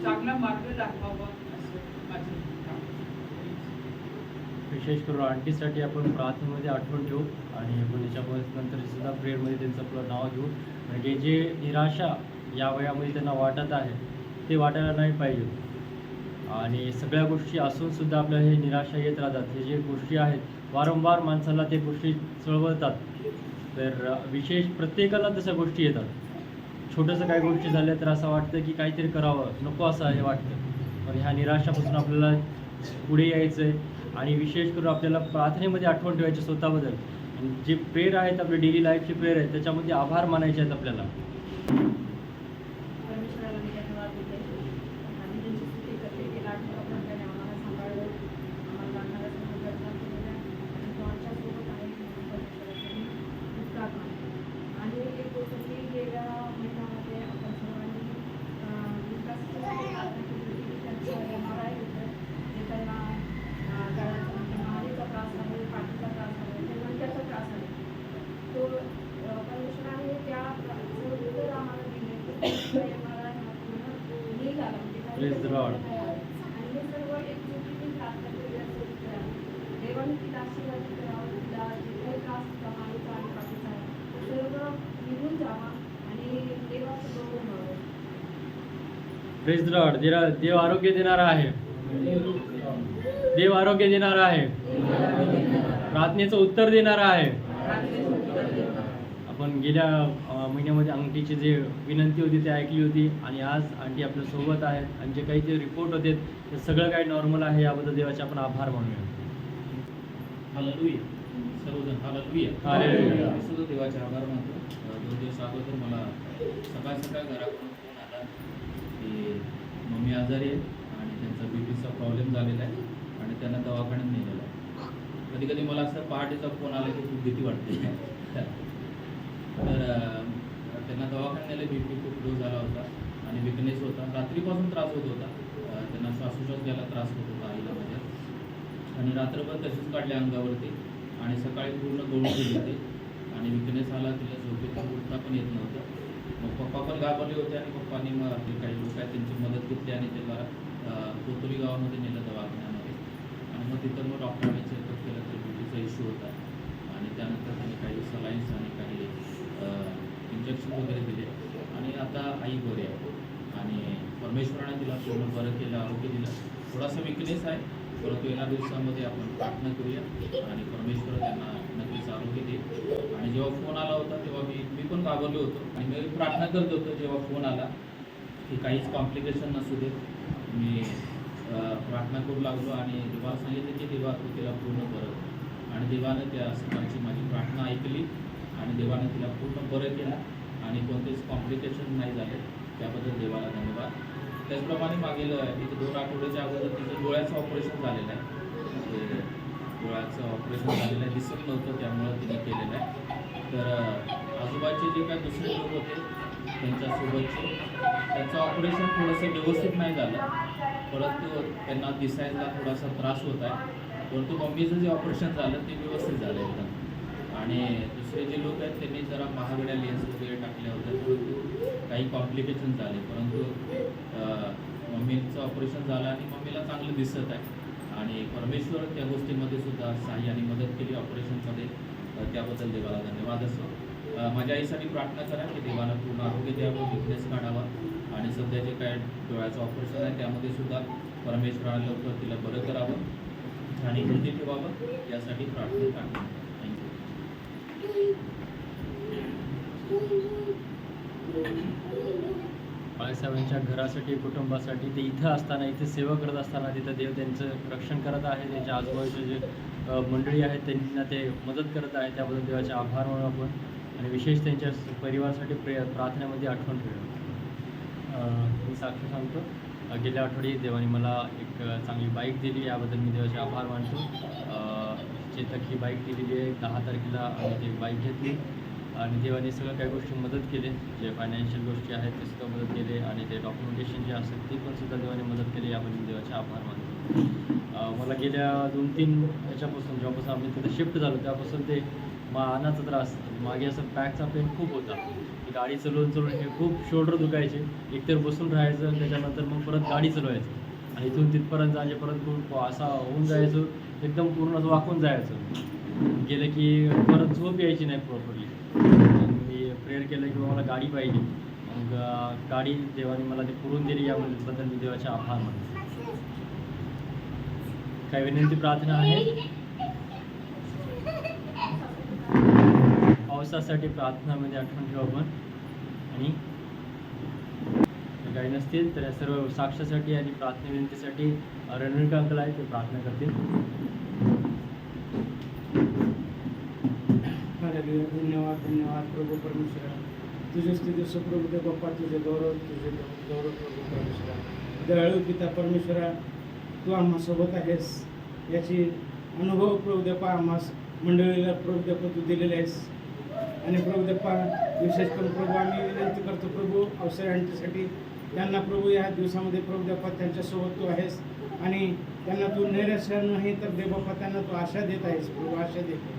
चांगला मार्ग दाखवावा असं माझं काम. विशेष करून आंटीसाठी आपण प्रार्थनेमध्ये आठवण ठेवू आणि आपण त्याच्यामुळे नंतर सुद्धा प्रेयरमध्ये त्यांचं आपलं नाव घेऊ. म्हणजे जे निराशा या वयामध्ये त्यांना वाटत आहे ते वाटायला नाही पाहिजे. आणि सगळ्या गोष्टी असून सुद्धा आपल्याला हे निराशा येत राहतात. हे जे गोष्टी आहेत वारंवार माणसाला ते गोष्टी चळवळतात. तर विशेष प्रत्येकाला तशा गोष्टी येतात. छोटंसं काही गोष्टी झाल्या तर असं वाटतं की काहीतरी करावं, नको असं हे वाटतं. पण ह्या निराशापासून आपल्याला पुढे यायचं आहे आणि विशेष करून आपल्याला प्रार्थनेमध्ये आठवण ठेवायची स्वतःबद्दल. आणि जे प्रेयर आहेत आपले डेली लाईफचे प्रेयर आहेत त्याच्यामध्ये आभार मानायचे आहेत आपल्याला. परमेश्वराला मी धन्यवाद देते आणि त्यांची स्तुती करते की लाडकोपण त्याने आम्हाला सांभाळलं, आम्हाला लागणारा सर्व गरजा केलेल्या आणि तो आमच्यासोबत आहे म्हणून परमेश्वराचे मी उपकार मानते. आणि एक गोष्ट की गेल्या महिन्यामध्ये आपण सर्वांनी विकासासाठी प्रार्थना केली होती की त्यांचं MRI होतं, जे त्यांना गळ्याचा म्हणजे मानेचा त्रास आहे, पाठीचा त्रास आहे, ते मणक्याचा त्रास आहे. तो परमेश्वराने त्या उत्तर आम्हाला दिले. Praise the Lord. आणि हे सर्व एकजुटीने प्रार्थना केली असेल देवाने तिला आशीर्वाद करावा, तिला जे काही त्रास होता मानेचा आणि पाठीचा आहे तो सर्व निघून जावा आणि देवाचं गौरव मिळावं. Praise the Lord. देव आरोग्य देणारा आहे. देव आरोग्य देणारा आहे. प्रार्थनेचं उत्तर देणारा आहे. आपण गेल्या महिन्यामध्ये अंगठीची जे विनंती होती ते ऐकली होती आणि आज आंटी आपल्या सोबत आहेत आणि जे काही ते रिपोर्ट होते ते सगळं काही नॉर्मल आहे. याबद्दल देवाचे आपण आभार मानूया. हालेलुया. सर्वजण हालेलुया. हालेलुया. मी सुद्धा देवाचे आभार मानतो. 2 दिवस अगोदर मला सकाळ घराकडून फोन आला की मम्मी आजारी आहे आणि त्यांचा बीपीचा प्रॉब्लेम झालेला आहे आणि त्यांना दवाखान्यात नेलेला आहे. कधी कधी मला असं पहाटेचा फोन आला की खूप भीती वाटते. तर त्यांना दवाखान्यात नेले, BP खूप लो झाला होता आणि विकनेस होता, रात्रीपासून त्रास होत होता. त्यांना श्वासोच्छ्वास घ्यायला त्रास होत होता आईला माझ्या, आणि रात्रभर तशीच काढले अंगावरती आणि सकाळी पूर्ण गळून गेले ते आणि विकनेस आला, तिला झोपेतून उठता पण येत नव्हतं. मग पप्पा पण घाबरले होते आणि पप्पांनी मग आपले काही लोक आहेत त्यांची मदत घेतली आणि त्याला कोतोली गावामध्ये नेलं दवाखान्यामध्ये. आणि मग तिथं मग डॉक्टरांनी चेकअप केलं तर BPचा इश्यू होता आणि त्यानंतर त्यांनी काही सलाईन्स आणि काही इंजेक्शन वगैरे दिले आणि आता आई बरी आहे आणि परमेश्वराने तिला पूर्ण बरं केलं, आरोग्य दिलं. थोडासा विकनेस आहे, परंतु येणाऱ्या दिवसामध्ये आपण प्रार्थना करूया आणि परमेश्वर त्यांना नक्कीच आरोग्य देईल. आणि जेव्हा फोन आला होता तेव्हा मी पण घाबरलो होतो आणि मी प्रार्थना करत होतो जेव्हा फोन आला की काहीच कॉम्प्लिकेशन नसू दे. मी प्रार्थना करू लागलो आणि देवाला सांगितलं की देवा तू तिला पूर्ण बरं, आणि देवानं त्या सकाळची माझी प्रार्थना ऐकली आणि देवानं तिला पूर्ण बरं केलं आणि कोणतेच कॉम्प्लिकेशन नाही झाले, त्याबद्दल देवाला धन्यवाद. त्याचप्रमाणे मागील 1-2 आठवड्याच्या अगोदर तिचं डोळ्याचं ऑपरेशन झालेलं आहे. म्हणजे डोळ्याचं ऑपरेशन झालेलं आहे, दिसत नव्हतं त्यामुळं तिने केलेलं आहे. तर आजूबाजूचे जे काही दुसरे लोक होते त्यांच्यासोबतचे, त्यांचं ऑपरेशन थोडंसं व्यवस्थित नाही झालं, परंतु त्यांना दिसायला थोडासा त्रास होत आहे. परंतु मम्मीचं जे ऑपरेशन झालं ते व्यवस्थित झालं एकदम. आणि दुसरे जे लोक आहेत त्यांनी जरा महागड्या लेन्स वगैरे टाकल्या होत्या, परंतु काही कॉम्प्लिकेशन झाले. परंतु मम्मीचं ऑपरेशन झालं आणि मम्मीला चांगलं दिसत आहे आणि परमेश्वर त्या गोष्टीमध्ये सुद्धा सहाय्य आणि मदत केली ऑपरेशनमध्ये. त्याबद्दल देवाला धन्यवाद असो. माझ्या आईसाठी प्रार्थना करा की देवाला पूर्ण आरोग्य द्यावं, विकनेस काढावा आणि सध्या जे काय डोळ्याचं ऑपरेशन आहे त्यामध्ये सुद्धा परमेश्वराने लवकर तिला बरं करावं आणि हेल्दी ठेवावं, यासाठी प्रार्थना करा. बाळासाहेबांच्या घरासाठी, कुटुंबासाठी ते इथं असताना, इथे सेवा करत असताना तिथं देव त्यांचं रक्षण करत आहे. त्यांच्या आजूबाजूचे जे मंडळी आहेत त्यांना ते मदत करत आहे, त्याबद्दल देवाचे आभार मानू आपण आणि विशेष त्यांच्या परिवारासाठी प्रार्थनेमध्ये आठवण ठेवू. मी साक्ष सांगतो, गेल्या आठवडी देवाने मला एक चांगली बाईक दिली, याबद्दल मी देवाचे आभार मानतो. चेतक ही बाईक दिलेली आहे, 10 तारखेला आम्ही ती बाईक घेतली आणि देवाने सगळ्या काही गोष्टी मदत केली. जे फायनान्शियल गोष्टी आहेत ते सुद्धा मदत केले आणि ते डॉक्युमेंटेशन जे असेल ते पण सुद्धा देवाने मदत केली, याबद्दल देवाचे आभार मानतो. मला गेल्या 2-3 ह्याच्यापासून जेव्हापासून आम्ही तिथं शिफ्ट झालो त्यापासून ते मानाचा त्रास, मागे असं बॅकचा पेन खूप होता. गाडी चालवून हे खूप शोल्डर दुखायचे, एकतर बसून राहायचं, त्याच्यानंतर मग परत गाडी चालवायचं आणि इथून तिथपर्यंत जायपर्यंत खूप असा होऊन जायचं, एकदम पूर्ण वाकून जायचं. गेलं की परत झोप यायची नाही प्रॉपरली. मी प्रेयर केलं की मला गाडी पाहिजे, मग गाडी देवाने मला ती पुरवून दिली, याबद्दल मी देवाचे आभार मानतो. काही विनंती प्रार्थना आहे. पावसासाठी प्रार्थनामध्ये आठवण ठेवू आपण आणि काही नसतील तर या सर्व साक्षासाठी आणि प्रार्थना विनंतीसाठी रणवीर अंकल आहे, ते प्रार्थना करतील. धन्यवाद धन्यवाद प्रभू परमेश्वरा, तुझे स्तुती सुप्रभू दे बाप्पा, तुझे गौरव प्रभू परमेश्वरा. दयाळू पिता परमेश्वरा, तू आम्हासोबत आहेस याची अनुभव प्रभू देपा आम्हास मंडळीला प्रभू देपा तू दिलेले आहेस. आणि प्रभू देपा विशेष करून प्रभू आम्ही विनंती करतो प्रभू अवसरांच्यासाठी, त्यांना प्रभू या दिवसामध्ये प्रभू देपा त्यांच्यासोबत तू आहेस आणि त्यांना तू नैराश्य नाही तर देवबाप्पा त्यांना तू आशा देत आहेस प्रभू, आशा देत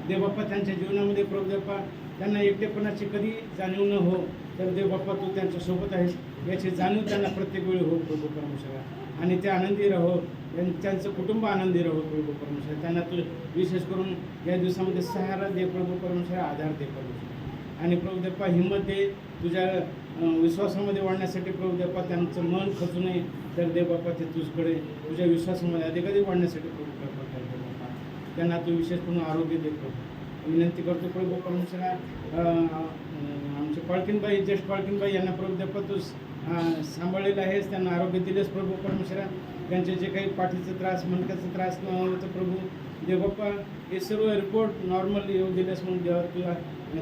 देवबाप्पा त्यांच्या जीवनामध्ये प्रभू देपा त्यांना एकटेपणाची कधी जाणीव न हो, तर देवबाप्पा तू त्यांच्यासोबत आहेस याची जाणीव त्यांना प्रत्येक वेळी हो प्रभू परमेश्वरा. आणि ते आनंदी राहो, त्यांचं कुटुंब आनंदी राहो प्रभू परमेश्वरा. त्यांना तू विशेष करून या दिवसामध्ये सहारा दे प्रभू परमेश्वरा, आधार दे परमेश्वरा. आणि प्रभू देपा हिंमत दे तुझ्या विश्वासामध्ये वाढण्यासाठी प्रभू देपा. त्यांचं मन खचू नये तर देवबाप्पा ते तुझकडे तुझ्या विश्वासामध्ये अधिकाधिक वाढण्यासाठी प्रभू कृपा कर देवबाप्पा. त्यांना तू विशेष करून आरोग्य दे प्रभू. विनंती करतो प्रभू परमेश्वरा. आमचे पाळकीनबाई, ज्येष्ठ पाळकीनबाई यांना प्रभू देपा तू सांभाळलेलं आहेस, त्यांना आरोग्य दिलेस प्रभू परमेश्वरा. त्यांचे जे काही पाठीचा त्रास, मणक्याचा त्रास होतं प्रभू देवबाप्पा, हे सर्व रिपोर्ट नॉर्मल येऊ दिलेस म्हणून देवा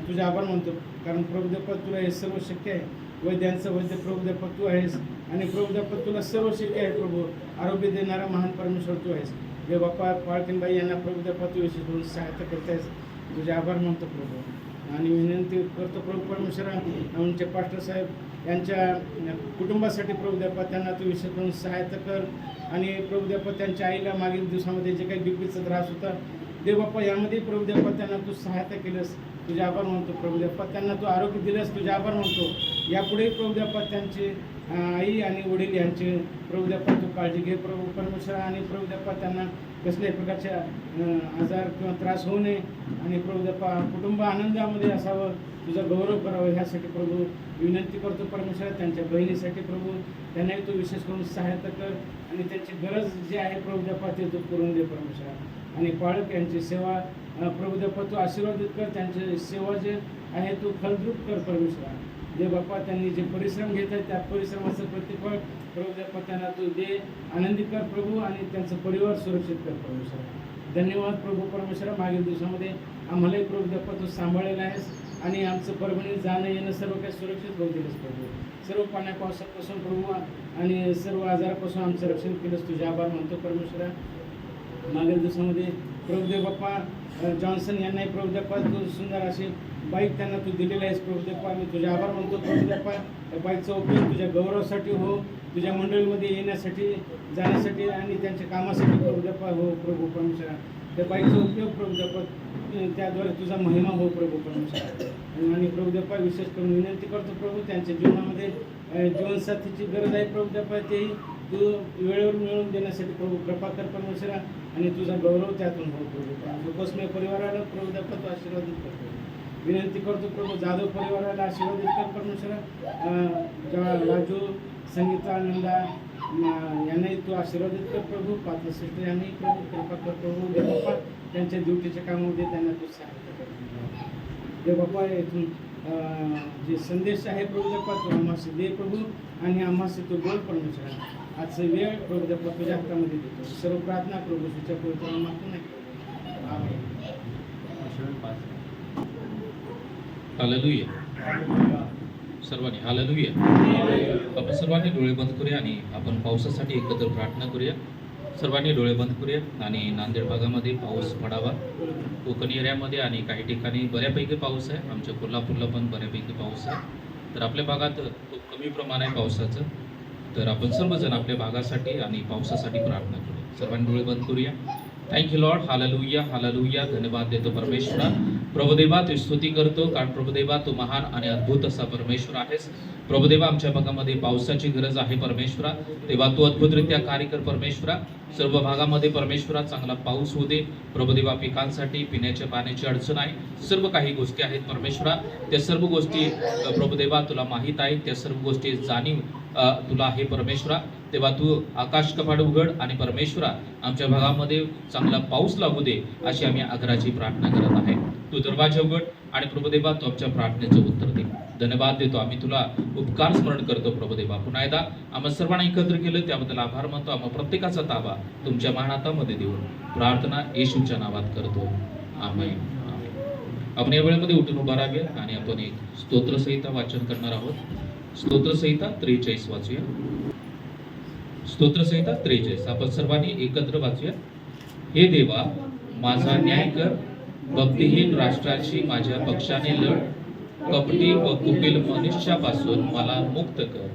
तुझे आभार मानतो. कारण प्रभू देपा तुला हे सर्व शक्य आहे. वैद्यांचं वैद्य प्रभू देपा तू आहेस आणि प्रभू देपा तुला सर्व शक्य आहे प्रभू. आरोग्य देणारा महान परमेश्वर तू आहेस. देव बाप्पा पाळकीनबाई यांना प्रभू देवा तू विशेष करून सहायता करतायस, तुझे आभार मानतो प्रभू. आणि विनंती करतो प्रभू परमेश्वरा, आमचे पास्टर साहेब यांच्या कुटुंबासाठी प्रभू देवा त्यांना तू विशेष करून सहायता कर. आणि प्रभू देवा त्यांच्या आईला मागील दिवसामध्ये जे काही बीपीचा त्रास होता, देव बाप्पा यामध्ये प्रभू देवा त्यांना तू सहायता केलंस, तुझे आभार मानतो प्रभू देवा. त्यांना तू आरोग्य दिलंस, तुझे आभार मानतो. यापुढे प्रभू देवा त्यांचे आई आणि वडील यांचे प्रभू देवा तू काळजी घे प्रभू परमेश्वरा. आणि प्रभू देवा त्यांना कसल्याही प्रकारच्या आजार किंवा त्रास होऊ नये. आणि प्रभू देवा कुटुंब आनंदामध्ये असावं, तुझा गौरव करावा, ह्यासाठी प्रभू विनंती करतो परमेश्वरा. त्यांच्या बहिणीसाठी प्रभू त्यांनाही तू विशेष करून सहायता कर. आणि त्यांची गरज जी आहे प्रभू देवा ते तू करून दे परमेश्वरा. आणि पाळक यांची सेवा प्रभू देवा तू आशीर्वादित कर. त्यांची सेवा जे आहे तू फलद्रूप कर परमेश्वरा. देव बाप्पा त्यांनी जे परिश्रम घेत आहेत त्या परिश्रमाचं प्रतिफळ प्रभू देवा त्यांना तू दे, आनंदी कर प्रभू. आणि त्यांचं परिवार सुरक्षित कर परमेश्वरा. धन्यवाद प्रभू परमेश्वरा. मागील दिवसामध्ये आम्हालाही प्रभू देवा तू सांभाळलेलं आहेस आणि आमचं परभणी जाणं येणं सर्व काही सुरक्षित होऊ दिलंस प्रभू. सर्व पाण्या पावसापासून प्रभू आणि सर्व आजारापासून आमचं रक्षण केलंस, तुझे आभार मानतो परमेश्वरा. मागील दिवसामध्ये प्रभुदेव बाप्पा जॉन्सन यांनाही प्रभुदेव तू सुंदर अशी बाईक त्यांना तू दिलेली आहेस प्रभुदेव. आम्ही तुझे आभार मानतो प्रभुदेव. त्या बाईकचा उपयोग तुझ्या गौरवासाठी हो, तुझ्या मंडळीमध्ये येण्यासाठी जाण्यासाठी आणि त्यांच्या कामासाठी प्रभुदेव हो प्रभू परमेश्वरा. त्या बाईकचा उपयोग प्रभुदेव त्याद्वारे तुझा महिमा हो प्रभू परमेश्वरा. आणि प्रभुदेव विशेष करून विनंती करतो प्रभू, त्यांच्या जीवनामध्ये जीवनसाथीची गरज आहे प्रभुदेव, तेही तू वेळेवर मिळवून देण्यासाठी प्रभू कृपा कर परमेश्वरा. आणि तुझा गौरव त्यातून हो प्रभू. उपस्मय परिवाराला प्रभुदेव तू आशीर्वादित करतो. विनंती करतो प्रभू जाधव परिवाराला आशीर्वादित कर परमेश्वरा. राजू, संगीता, नंदा यांनाही तू आशीर्वादित कर प्रभू. पात्र सिस्टर यांनाही प्रभू कृपा कर प्रभू. देव बाप्पा त्यांच्या ड्युटीच्या कामामध्ये त्यांना तू सहायता कर देव बाप्पा. इथून जे संदेश आहे प्रभू देव तू आम्हास दे प्रभू. आणि आम्हास तू बोल परमेश्वरा. आजचा वेळ प्रभू देव तुझ्या हातामध्ये देतो. सर्व प्रार्थना प्रभू तुझ्या पवित्र नामातून ऐकतो. आमेन. हालेलुया. सर्वांनी हालेलुया. आपण सर्वांनी डोळे बंद करूया आणि आपण पावसासाठी एकत्र प्रार्थना करूया. सर्वांनी डोळे बंद करूया. आणि नांदेड भागामध्ये पाऊस पडावा, कोकण एरियामध्ये आणि काही ठिकाणी बऱ्यापैकी पाऊस आहे. आमच्या कोल्हापूरला पण बऱ्यापैकी पाऊस आहे. तर आपल्या भागात खूप कमी प्रमाण आहे पावसाचं. तर आपण सर्वजण आपल्या भागासाठी आणि पावसासाठी प्रार्थना करूया. सर्वांनी डोळे बंद करूया. Thank you Lord. Hallelujah, hallelujah. धन्यवाद देतो परमेश्वरा. प्रभुदेवा तू स्तुती करतो, कारण प्रभुदेवा तू महान आणि अद्भुत असा परमेश्वर आहेस. प्रभुदेवा आमच्या भागामध्ये पावसाची गरज आहे परमेश्वरा. तेव्हा तू अद्भुतरित्या कार्य कर परमेश्वरा. सर्व भागामध्ये परमेश्वरा चांगला पाऊस होऊ दे. प्रभुदेवा पिकांसाठी पिण्याच्या पाण्याची अडचण आहे, सर्व काही गोष्टी आहेत परमेश्वरा. त्या सर्व गोष्टी प्रभुदेवा तुला माहीत आहेत, त्या सर्व गोष्टी जाणीव तुला आहे परमेश्वरा. तेव्हा तू आकाश कपाट उघड आणि परमेश्वरा आमच्या भागामध्ये चांगला पाऊस लागू दे, अशी आम्ही आग्रहाची प्रार्थना करत आहे. तू दरवाजा उघड आणि प्रभुदेवा तू आमच्या प्रार्थनेचं उत्तर दे. धन्यवाद देतो. आम्ही तुला उपकार स्मरण करतो प्रभुदेवा. पुन्हा एकदा आम्हा सर्वांना एकत्र केलं त्याबद्दल आभार मानतो. आम्हा प्रत्येकाचा ताबा तुमच्या महानातामध्ये देऊन प्रार्थना येशूच्या नावात करतो. आमेन. आपण या वेळेमध्ये उठून उभा राहूया आणि आपण एक स्तोत्रसंहिता वाचन करणार आहोत. स्तोत्रसंहिता 43 वाचूया. स्तोत्रसंहिता 43 आपण सर्वांनी एकत्र वाचूया. हे देवा माझा न्याय कर, भक्तिहीन राष्ट्राची माझ्या पक्षाने लढ, कपटी व कुपिल मनुष्यापासून मला मुक्त कर.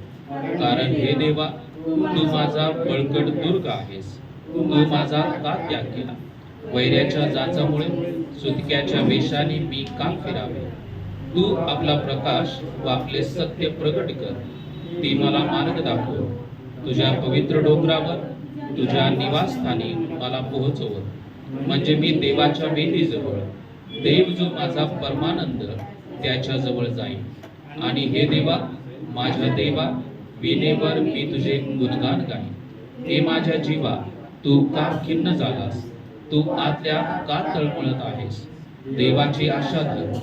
कारण हे देवा तू माझा बळकट दुर्ग आहेस. तू माझा का त्याग केला? वैऱ्याच्या जाचामुळे सुतक्याच्या वेशाने मी का फिरावे? तू आपला प्रकाश व आपले सत्य प्रगट कर, ती मला मार्ग दाखव. तुझ्या पवित्र डोंगरावर तुझ्या निवासस्थानी मला पोहोचव, म्हणजे मी देवाच्या वेदीजवळ, देव जो माझा परमानंद त्याच्या जवळ जाईन. आणि हे देवा माझ्या देवा विनेवर मी तुझे गुणगान गाईन. हे माझ्या जीवा तू का खिन्न झालास? तू आतल्या का तळमळत आहेस? देवाची आशा धर,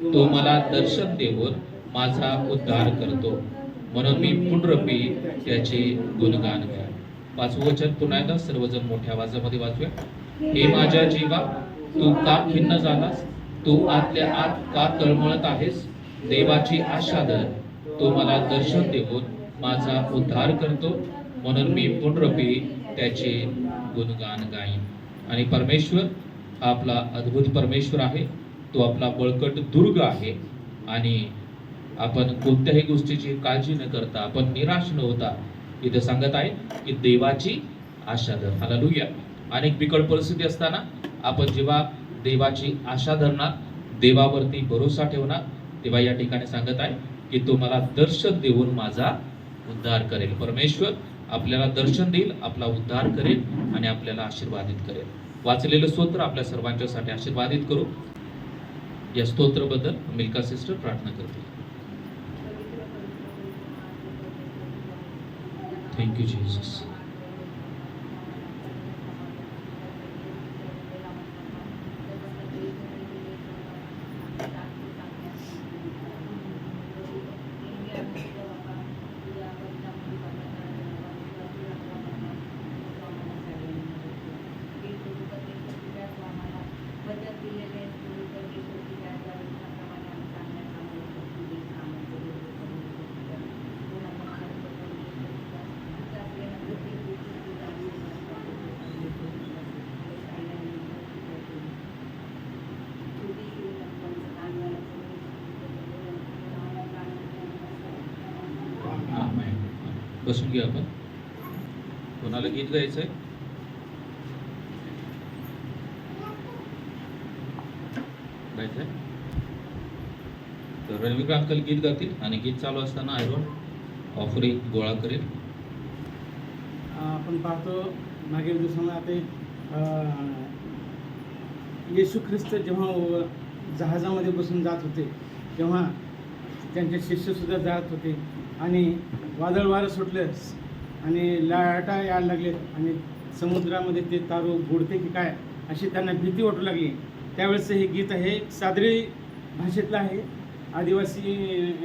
तो मला दर्शन देऊन माझा उद्धार करतो, म्हणून मी पुनरपी त्याचे गुणगान गाईन. 5वं वचन पुन्हा एकदा सर्वजण मोठ्या आवाजामध्ये वाचूया. हे माझ्या जीवा तू का खिन्न झालास? तू आतल्या आत का तळमळत आहेस? देवाची आशा धर, तो मला दर्शन देऊन माझा उद्धार करतो, म्हणून मी पुनरपी त्याचे गुणगान गाईन. आणि परमेश्वर हा आपला अद्भुत परमेश्वर आहे. तो आपला बळकट दुर्ग आहे आणि आपण कोणत्याही गोष्टीची काळजी न करता, आपण निराश न होता, इथे सांगत आहे की देवाची आशा धर. हालेलुया. अनेक बिकट परिस्थिती असताना आपण जेव्हा देवाची आशा धरणार, देवावरती भरोसा ठेवणार, तेव्हा या ठिकाणी सांगत आहे की तो मला दर्शन देऊन माझा उद्धार करेल. परमेश्वर आपल्याला दर्शन देईल, आपला उद्धार करेल आणि आपल्याला आशीर्वादित करेल. वाचलेलं स्तोत्र आपल्या सर्वांच्यासाठी आशीर्वादित करू. या स्तोत्राबद्दल मिल्का सिस्टर प्रार्थना करतील. Thank you Jesus. आमेन. बसून घ्या. आपण कोणाला गीत गायचंय? गायचंय तर रविका अंकल गीत गातील आणि गीत चालू असताना आयरॉन ऑफरी गोळा करेल. आपण पाहतो मागील दिवसामध्ये येशू ख्रिस्त जेव्हा जहाजामध्ये बसून जात होते तेव्हा त्यांचे शिष्यसुद्धा जात होते आणि वादळ वारं सुटलं आणि लाटा यायला लागले आणि समुद्रामध्ये ते तारू बुडते की काय अशी त्यांना भीती वाटू लागली. त्यावेळेस हे गीत आहे, सादरी भाषेतलं आहे, आदिवासी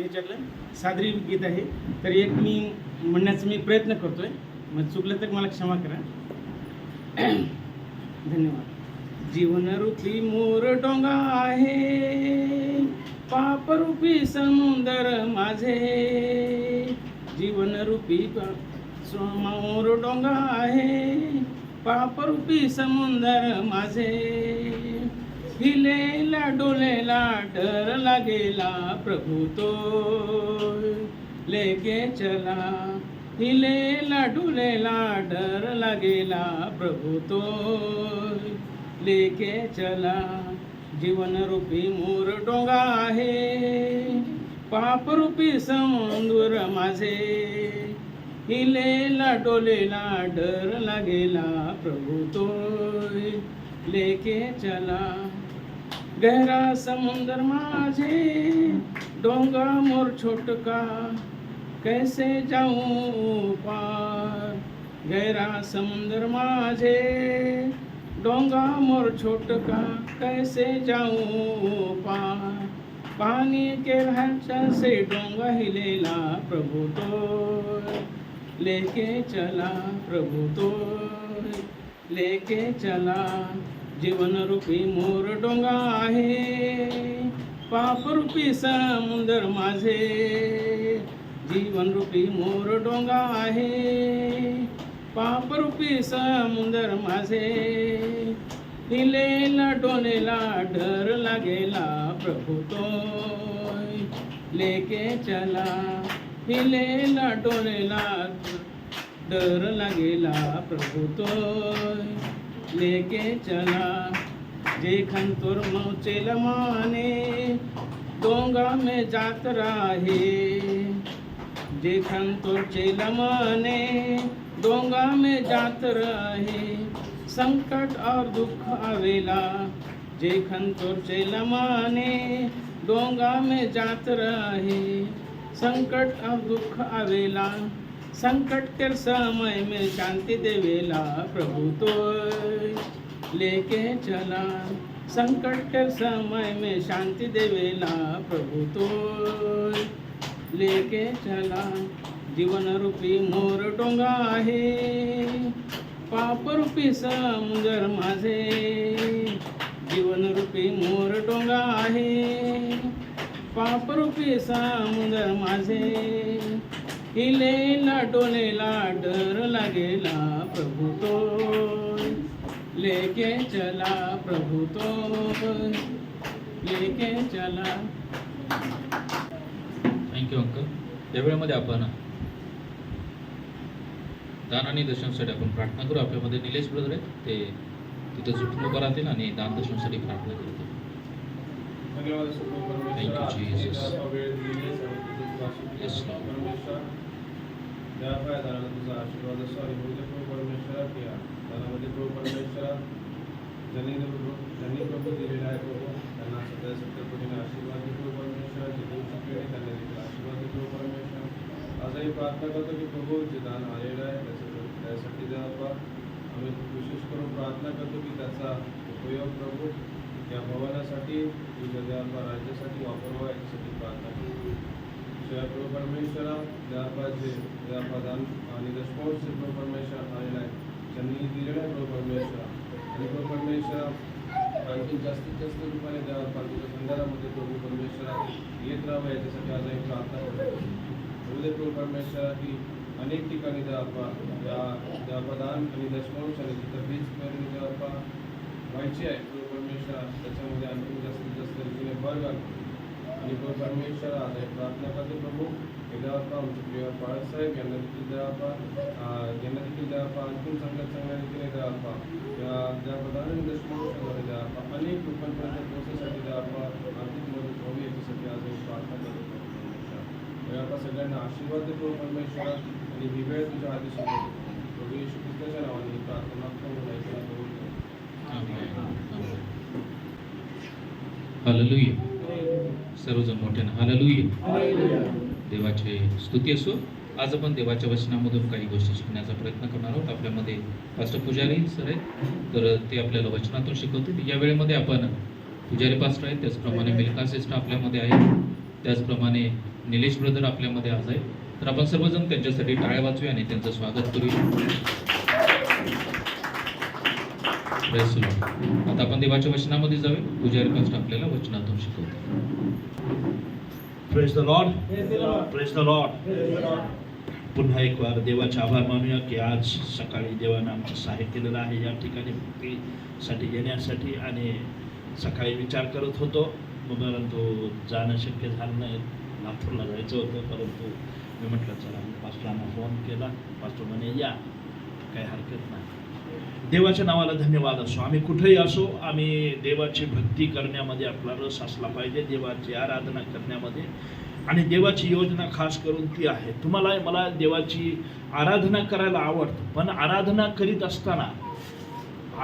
याच्यातलं सादरी गीत आहे. तर एक मी म्हणण्याचा मी प्रयत्न करतोय, मग चुकलं तर मला क्षमा करा. धन्यवाद. जीवनरूपी मोर डोंगा आहे, पापरूपी समुंदर माझे. जीवनरूपी मोर डोंगा आहे, पापरूपी समुंदर माझे. हिलेला डोलेला डर लागेला, प्रभु तो लेके चला. हिलेला डोलेला डर लागेला, प्रभु तो लेके चला. जीवनरूपी मोर डोंगा आहे, पापरूपी समुंदर माझे. हिलेला डोलेला डर लागेला, प्रभु तो लेके चला. गहरा समुंदर माझे, डोंगा मोर छोटका, कैसे जाऊं पार. गहरा समुंदर माझे, डोंगा मोर छोटका, कैसे जाऊं पार. पानी के लहर से डोंगा हिलेला, प्रभु तो लेके चला. प्रभु तो लेके चला. जीवन रूपी मोर डोंगा आहे, पाप रूपी समुंदर माझे. जीवन रूपी मोर डोंगा आहे, पाप रूपी समुंदर माझे. हिलेला डोलेला डर लागेला, प्रभु तो लेके चला. हिलेला डोलेला डर लागेला, प्रभु तो लेके चला. जेखन तुर मौचेल माने, डोंगा में जात राहे. जेखन तुर चेल माने, डोंगा में जात रहे. संकट और दुख आवेला, जेखन तुर चेल माने, डोंगा में जात रहे. संकट और दुख आवेला, संकट के समय में शांति देवेला, प्रभु तो लेके चला. संकट के समय में शांति देवेला, प्रभु तो लेके चला. जीवन रूपी मोर डोंगा आहे, पाप रूपी समुंदर माझे. जीवन रूपी मोर डोंगा आहे, पाप रूपी समुंदर माझे. हिलेला डोलेला डर लागेला, प्रभु तो लेके चला प्रभु तो लेके चला. Thank you uncle. या वेळेमध्ये आपण दान आणि दर्शनासाठी आपण प्रार्थना करू. आपल्यामध्ये निलेश ब्रदर आहेत, ते तिथे झुटून उभं राहतील आणि दान दर्शनासाठी प्रार्थना करतील. Thank you, Jesus. Yes, Lord. तुझा आशीर्वाद असो आणि बहुतेक प्रभू परमेश्वरा की दानामध्ये प्रभू परमेश्वरा ज्यांनी प्रभू दिलेला आहे प्रभू त्यांना सध्या सत्तर पटीने आशीर्वाद दे प्रभू परमेश्वरा. जे देऊ शकले नाही त्यांना देखील आशीर्वाद दे प्रभू परमेश्वरा. आजही प्रार्थना करतो की प्रभू जे दान आलेलं आहे त्यासाठी द्यावा. आम्ही विशेष करून प्रार्थना करतो की त्याचा उपयोग प्रभू या भवनासाठी तुझ्या देवा राज्यासाठी वापरावा याच्यासाठी प्रार्थना करतो. शिवाय प्रभू परमेश्वरा देवा जे देवा दान आणि दशमांश प्रभू परमेश्वर आलेला आहे त्यांनी दिलेला आहे प्रभू परमेश्वरा. आणि प्रभू परमेश्वरा आणखी जास्तीत जास्त रूपाने देवा तुझ्या संघामध्ये प्रभू परमेश्वरा येत राहावं याच्यासाठी आज आम्ही प्रार्थना करतो. प्रभू परमेश्वरा की अनेक ठिकाणी देवा या देवा दान आणि दशमांश आणि तिथं बीज करून देवा व्हायची आहे प्रभू परमेश्वरा. त्याच्यामध्ये आणखी जास्तीत जास्त रीतीने भर घालतो. आणि प्रभू परमेश्वरा आज प्रार्थना करतो प्रभू हे देवा आमचे प्रिय बाळासाहेब यांना देखील देवा आणखी चांगल्या रीतीने देवा या देवा आणि दशमांशाद्वारे देवा अनेक लोकांपर्यंत पोहोचण्यासाठी देवा आर्थिक मदत व्हावी याच्यासाठी आज मी प्रार्थना करतो. देवा सगळ्यांना आशीर्वाद देतो परमेश्वरा आणि ही वेळ तुझ्या आधी सोबत प्रभू येशू ख्रिस्ताच्या नावाने ही प्रार्थना करून ऐकून हालेलुया. सर्वजण मोठ्यानं हालेलुया. देवाचे स्तुती असो. आज आपण देवाच्या वचनामधून काही गोष्टी शिकण्याचा प्रयत्न करणार आहोत. आपल्यामध्ये पास्टर पुजारी सर आहेत, तर ते आपल्याला वचनातून शिकवतील. या वेळेमध्ये आपण पुजारी पास्टर आहेत, त्याचप्रमाणे मिल्का सिस्टर आपल्यामध्ये आहेत, त्याचप्रमाणे निलेश ब्रदर आपल्यामध्ये आज आहेत. तर आपण सर्वजण त्यांच्यासाठी टाळ्या वाजूया आणि त्यांचं स्वागत करूया. Praise the Lord. आता आपण देवाच्या वचनामध्ये जाऊया. पुजारी पास्टर आपल्याला वचनातून शिकवतील. Praise the Lord. Praise the Lord. पुन्हा एक वार देवाचे आभार मानूया की आज सकाळी देवानं आमचं सहाय्य केलेलं आहे या ठिकाणी भक्तीसाठी येण्यासाठी. आणि सकाळी विचार करत होतो परंतु जाणं शक्य झालं नाही. नागपूरला जायचं होतं, परंतु मी म्हटलं चला पास्टरांना फोन केला. पास्टर म्हणे या, काही हरकत नाही. देवाच्या नावाला धन्यवाद असो. आम्ही कुठेही असो, आम्ही देवाची भक्ती करण्यामध्ये आपला रस असला पाहिजे, देवाची आराधना करण्यामध्ये. आणि देवाची योजना खास करून ती आहे. तुम्हाला मला देवाची आराधना करायला आवडतं, पण आराधना करीत असताना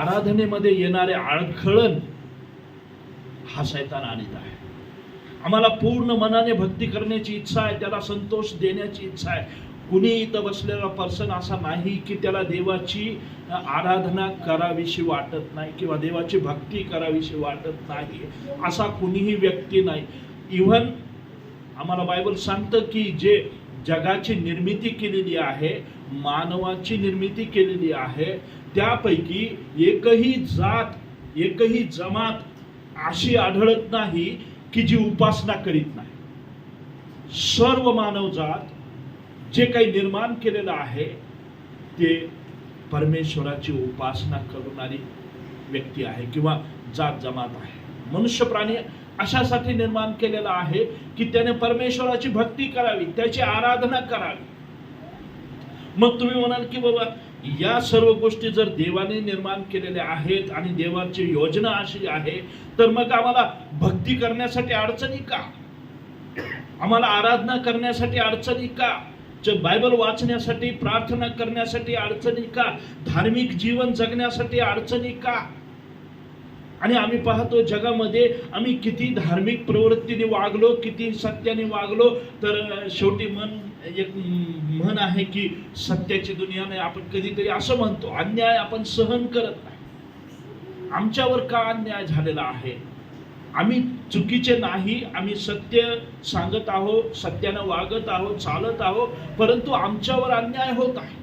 आराधनेमध्ये येणारे अडखळण हा शैतान आणीत आहे. आम्हाला पूर्ण मनाने भक्ती करण्याची इच्छा आहे, त्याला संतोष देण्याची इच्छा आहे. कुणी इथं बसलेला पर्सन असा नाही की त्याला देवाची आराधना करावीशी वाटत नाही किंवा देवाची भक्ती करावीशी वाटत नाही, असा कुणीही व्यक्ती नाही. इव्हन आम्हाला बायबल सांगतं की जे जगाची निर्मिती केलेली आहे, मानवाची निर्मिती केलेली आहे, त्यापैकी एकही जात, एकही जमात अशी आढळत नाही की जी उपासना करीत नाही. सर्व मानवजात जे काही निर्माण केलेलं आहे ते परमेश्वराची उपासना करणारी व्यक्ती आहे किंवा जात जमात आहे. मनुष्य प्राणी अशासाठी निर्माण केलेला आहे की त्याने परमेश्वराची भक्ती करावी, त्याची आराधना करावी. मग तुम्ही म्हणाल की बाबा या सर्व गोष्टी जर देवाने निर्माण केलेल्या आहेत आणि देवाची योजना अशी आहे, तर मग आम्हाला भक्ती करण्यासाठी अडचणी का? आम्हाला आराधना करण्यासाठी अडचणी का? बायबल वाचण्यासाठी, प्रार्थना करण्यासाठी अडचणी का? धार्मिक जीवन जगण्यासाठी अडचणी का? आणि आम्ही पाहतो जगामध्ये आम्ही किती धार्मिक प्रवृत्तीने वागलो, किती सत्याने वागलो, तर शेवटी एक म्हण आहे की सत्याची दुनिया नाही. आपण कधीतरी असं म्हणतो अन्याय आपण सहन करत नाही. आमच्यावर का अन्याय झालेला आहे? आम्ही चुकीचे नाही, आम्ही सत्य सांगत आहोत, सत्यानं वागत आहोत, चालत आहोत, परंतु आमच्यावर अन्याय होत आहे.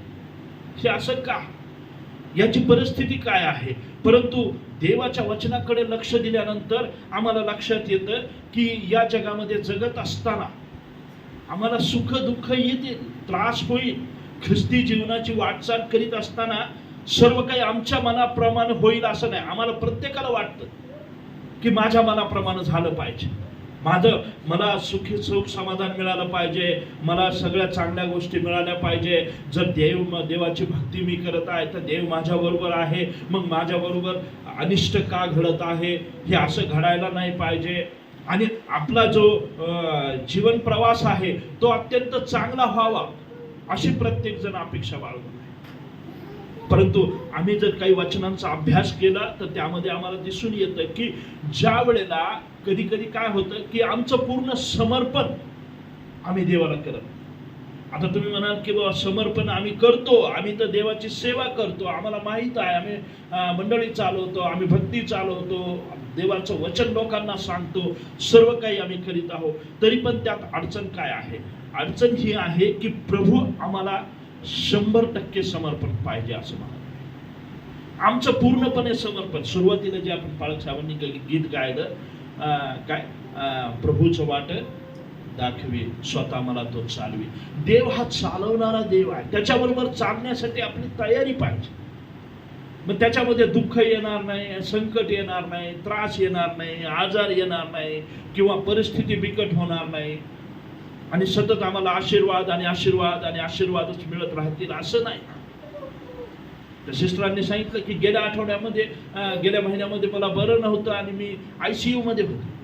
हे असं का? याची परिस्थिती काय आहे? परंतु देवाच्या वचनाकडे लक्ष दिल्यानंतर आम्हाला लक्षात येतं की या जगामध्ये जगत असताना आम्हाला सुख दुःख येतील, त्रास होईल. ख्रिस्ती जीवनाची वाटचाल करीत असताना सर्व काही आमच्या मनाप्रमाणे होईल असं नाही. आम्हाला प्रत्येकाला वाटतं की माझ्या मनाप्रमाणे झालं पाहिजे, मला सुखी सुख समाधान मिळालं पाहिजे, मला सगळ्या चांगल्या गोष्टी मिळाल्या पाहिजे. जर देवाची भक्ती मी करत आहे तर देव माझ्याबरोबर आहे, मग माझ्याबरोबर अनिष्ट का घडत आहे हे असं घडायला नाही पाहिजे. आणि आपला जो जीवन प्रवास आहे तो अत्यंत चांगला व्हावा अशी प्रत्येक जण अपेक्षा बाळगतो. परंतु आम्ही जर काही वचनांचा अभ्यास केला तर त्यामध्ये आम्हाला दिसून येतं की ज्या वेळेला कधी कधी काय होतं की आमचं पूर्ण समर्पण आम्ही देवाला करत. आता तुम्ही म्हणाल की बाबा समर्पण आम्ही करतो, आम्ही तर देवाची सेवा करतो, आम्हाला माहीत आहे, आम्ही मंडळी चालवतो, आम्ही भक्ती चालवतो, देवाचं वचन लोकांना सांगतो, सर्व काही आम्ही करीत आहोत, तरी पण त्यात अडचण काय आहे? अडचण ही आहे की प्रभू आम्हाला 100% समर्पण पाहिजे असं म्हणा. आमचं पूर्णपणे समर्पण. सुरुवातीला जे आपण पाळक साहेबांनी गीत गायलं, प्रभूचं वाट दाखवी, स्वतः मला तो चालवी. देव हा चालवणारा देव आहे, त्याच्याबरोबर चालण्यासाठी आपली तयारी पाहिजे. मग त्याच्यामध्ये दुःख येणार नाही, संकट येणार नाही, त्रास येणार नाही, आजार येणार नाही किंवा परिस्थिती बिकट होणार नाही आणि सतत आम्हाला आशीर्वाद आणि आशीर्वाद आणि आशीर्वादच मिळत राहतील असं नाही. तर सिस्टरांनी सांगितलं की गेल्या महिन्यामध्ये मला बरं नव्हतं आणि मी ICU मध्ये होतो.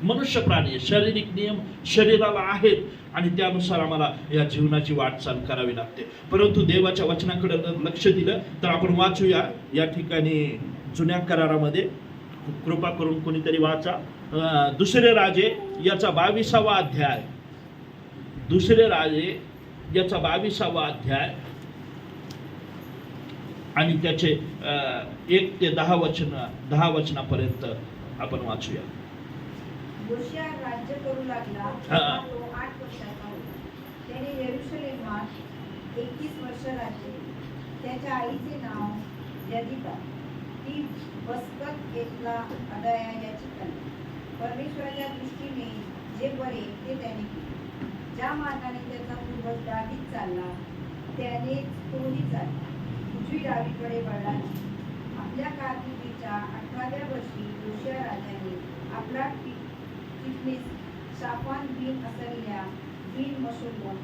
मनुष्य प्राणी, शारीरिक नियम शरीराला आहेत आणि त्यानुसार आम्हाला या जीवनाची वाटचाल करावी लागते. परंतु देवाच्या वचनाकडे लक्ष दिलं तर आपण वाचूया या ठिकाणी जुन्या करारामध्ये, कृपा करून कोणीतरी वाचा, दुसरे राजे याचा 22वा अध्याय, दुसरे राजे याचा 22वा अध्याय आणि त्याचे 1 ते 10 वचनापर्यंत आपण वाचूया. योशिया राज्य करू लागला तेव्हा तो 8 वर्षाचा होता. त्याने यरूशलेमात 21 वर्ष राज्य केले. त्याच्या आईचे नाव यदिता, ती बसकत एतला अदाया याची कन्या. परमेश्वराच्या दृष्टीने जे बरे ते त्याने केले. ज्या मार्गाने त्याचा पूर्वज दावीद चालला त्यानेच तोही चालला, उजवी डावीकडे वळला नाही. आपल्या कारकिर्दीच्या 18व्या वर्षी योशिया राजाने आपला चिटणीस शाफान बिन असल्या बिन मशुल्लम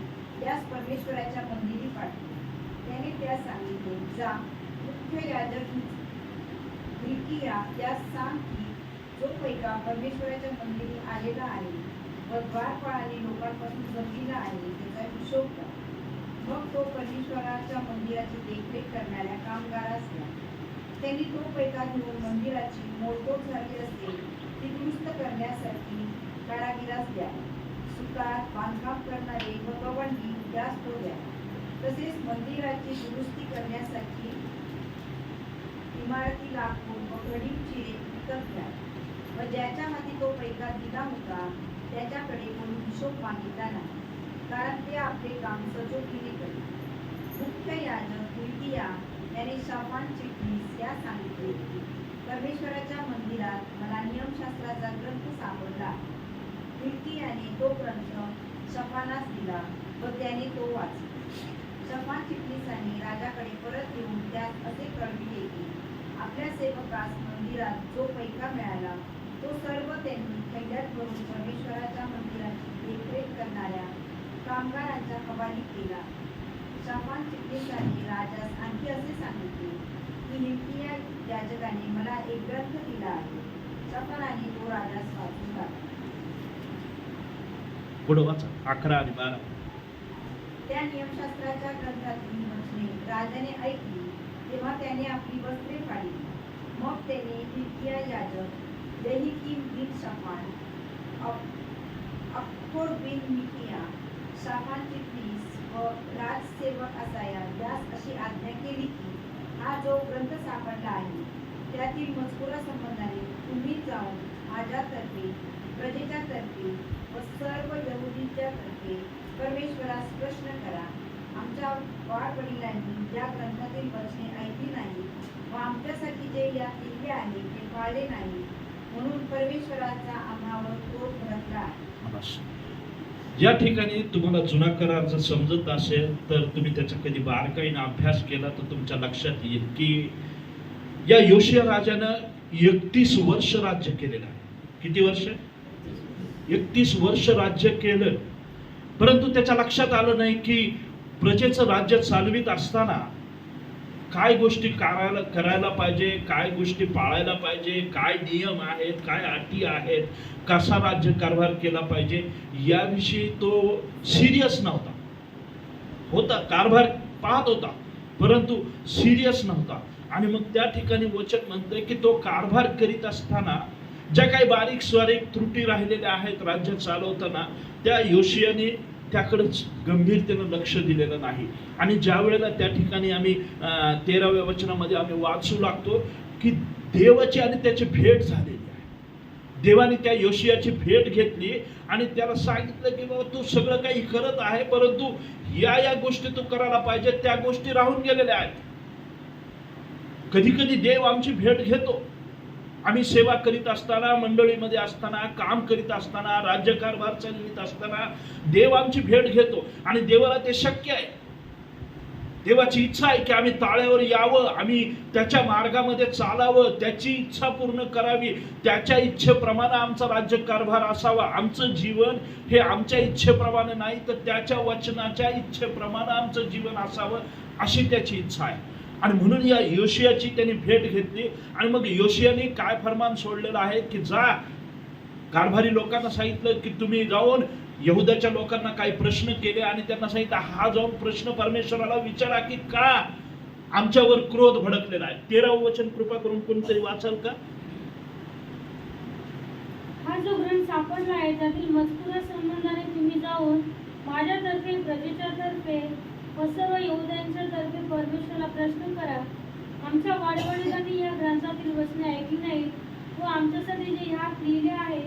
यास परमेश्वराच्या मंदिरी पाठवले. त्याने त्यास सांगितले, जा, मुख्य याजक हिल्किया यास सांग की जो पैका परमेश्वराच्या मंदिरी आलेला आहे व द्वारपाळाने लोकांपासून जमलेला आहे त्याचा हिशोब करा. मग तो परमेश्वराच्या मंदिराची देखरेख करणाऱ्या कामगारास द्या. त्यांनी तो पैका घेऊन मंदिराची मोडतोड झाली असते ती दुरुस्त करण्यासाठी कारागिरास द्या. सुतार, बांधकाम करणारे व गवंडी यास तो द्या. तसेच मंदिराची दुरुस्ती करण्यासाठी इमारती लाकूड व घडीव चिरे विकत घ्या. व ज्याच्या हाती तो पैका दिला होता त्याच्याकडे कोणी हिशोब मागितला नाही, कारण ते आपले काम सचोटीने करेल. मुख्य याजक हिल्किया याने शाफान चिटणीस या सांगितले की परमेश्वराच्या मंदिरात मला नियमशास्त्राचा ग्रंथ सापडला. हिल्कियाने तो ग्रंथ शफानास दिला व त्याने तो वाचला. शफान चिटणीसाने राजाकडे परत येऊन त्यात असे कळविले की आपल्या सेवकास मंदिरात जो पैका मिळाला तो सर्व त्यांनी खंड्यात भरून परमेश्वराच्या मंदिराची देखरेख करणाऱ्या कामगारांच्या हवाली केला. शफान चिटणीसाने राजास आणखी असे सांगितले की हिल्किया याजकाने मला एक ग्रंथ दिला आहे. शफानाने तो राजास वाचून टाकला. पुढे वाचा 11 आणि 12. त्या नियमशास्त्राच्या ग्रंथातील वचने राजाने ऐकली तेव्हा त्याने आपली वस्त्रे फाडली. मग त्याने हिल्किया याजक, यहिकीम बिन शफान, अक्कोर बिन मिकिया, शाफान चिटणीस व राजसेवक असाया यास अशी आज्ञा केली की हा जो ग्रंथ सापडला आहे त्यातील मजकुरासंबंधाने तुम्ही जाऊन माझ्यातर्फे, प्रजेच्या तर्फे व सर्व यहुदींच्या तर्फे परमेश्वरास प्रश्न करा. आमच्या वाडवडिलांनी या ग्रंथातील वचने ऐकली नाही व आमच्यासाठी जे यात लिहिले आहे ते पाळले नाही, म्हणून परमेश्वराचा आम्हावर क्रोध भडकला आहे. या ठिकाणी तुम्हाला जुना करार जर समजत असेल तर तुम्ही त्याचा कधी बारकाईने अभ्यास केला तर तुमच्या लक्षात येईल की या योशिया राजानं 31 वर्ष राज्य केलेलं आहे. किती वर्ष? 31 वर्ष राज्य केलं. परंतु त्याच्या लक्षात आलं नाही की प्रजेचं राज्य चालवित असताना काय गोष्टी करायला पाहिजे, काय गोष्टी पाळायला पाहिजे, काय नियम आहेत, काय अटी आहेत, कसा राज्य कारभार केला पाहिजे याविषयी तो सिरियस नव्हता. होता कारभार पाहत होता परंतु सिरियस नव्हता. आणि मग त्या ठिकाणी वचन म्हणतंय की तो कारभार करीत असताना ज्या काही बारीक स्वारीक त्रुटी राहिलेल्या आहेत राज्य चालवताना त्या योशियाने त्याकडेच गंभीरतेनं लक्ष दिलेलं नाही. आणि ज्या वेळेला त्या ठिकाणी आम्ही 13व्या वचनामध्ये आम्ही वाचू लागतो की देवाची आणि त्याची भेट झालेली आहे. देवाने त्या योशियाची भेट घेतली आणि त्याला सांगितलं की बाबा तू सगळं काही करत आहे परंतु या गोष्टी तू करायला पाहिजे, त्या गोष्टी राहून गेलेल्या आहेत. कधी कधी देव आमची भेट घेतो. आम्ही सेवा करीत असताना, मंडळीमध्ये असताना, काम करीत असताना, राज्यकारभार चालवित असताना देव आमची भेट घेतो आणि देवाला ते शक्य आहे. देवाची इच्छा आहे की आम्ही ताळ्यावर यावं, आम्ही त्याच्या मार्गामध्ये चालावं, त्याची इच्छा पूर्ण करावी, त्याच्या इच्छेप्रमाणे आमचा राज्यकारभार असावा. आमचं जीवन हे आमच्या इच्छेप्रमाणे नाही तर त्याच्या वचनाच्या इच्छेप्रमाणे आमचं जीवन असावं अशी त्याची इच्छा आहे. आणि म्हणून या योशियाची त्यांनी भेट घेतली आणि मग योशियाने काय फरमान सोडलेलं आहे की जा, कारभारी लोकांना सांगितलं की तुम्ही जाऊन यहुदाच्या लोकांना काही प्रश्न केले आणि त्यांना सांगितलं हा जाऊन प्रश्न परमेश्वराला विचारा की का आमच्यावर क्रोध भडकलेला आहे. 13वं वचन कृपा करून कोणतरी वाचाल का? हा जो ग्रंथ सापडला आहे त्यातील मजकुरा संबंधाने तुम्ही जाऊन माझ्यातर्फे, प्रजेच्या तर्फे व सर्व यहूद्यांच्या तर्फे परमेश्वराला प्रश्न करा. आमच्या वाडवडिलांनी या ग्रंथातील वचने ऐकली नाहीत व आमच्यासाठी जे ह्यात लिहिले आहे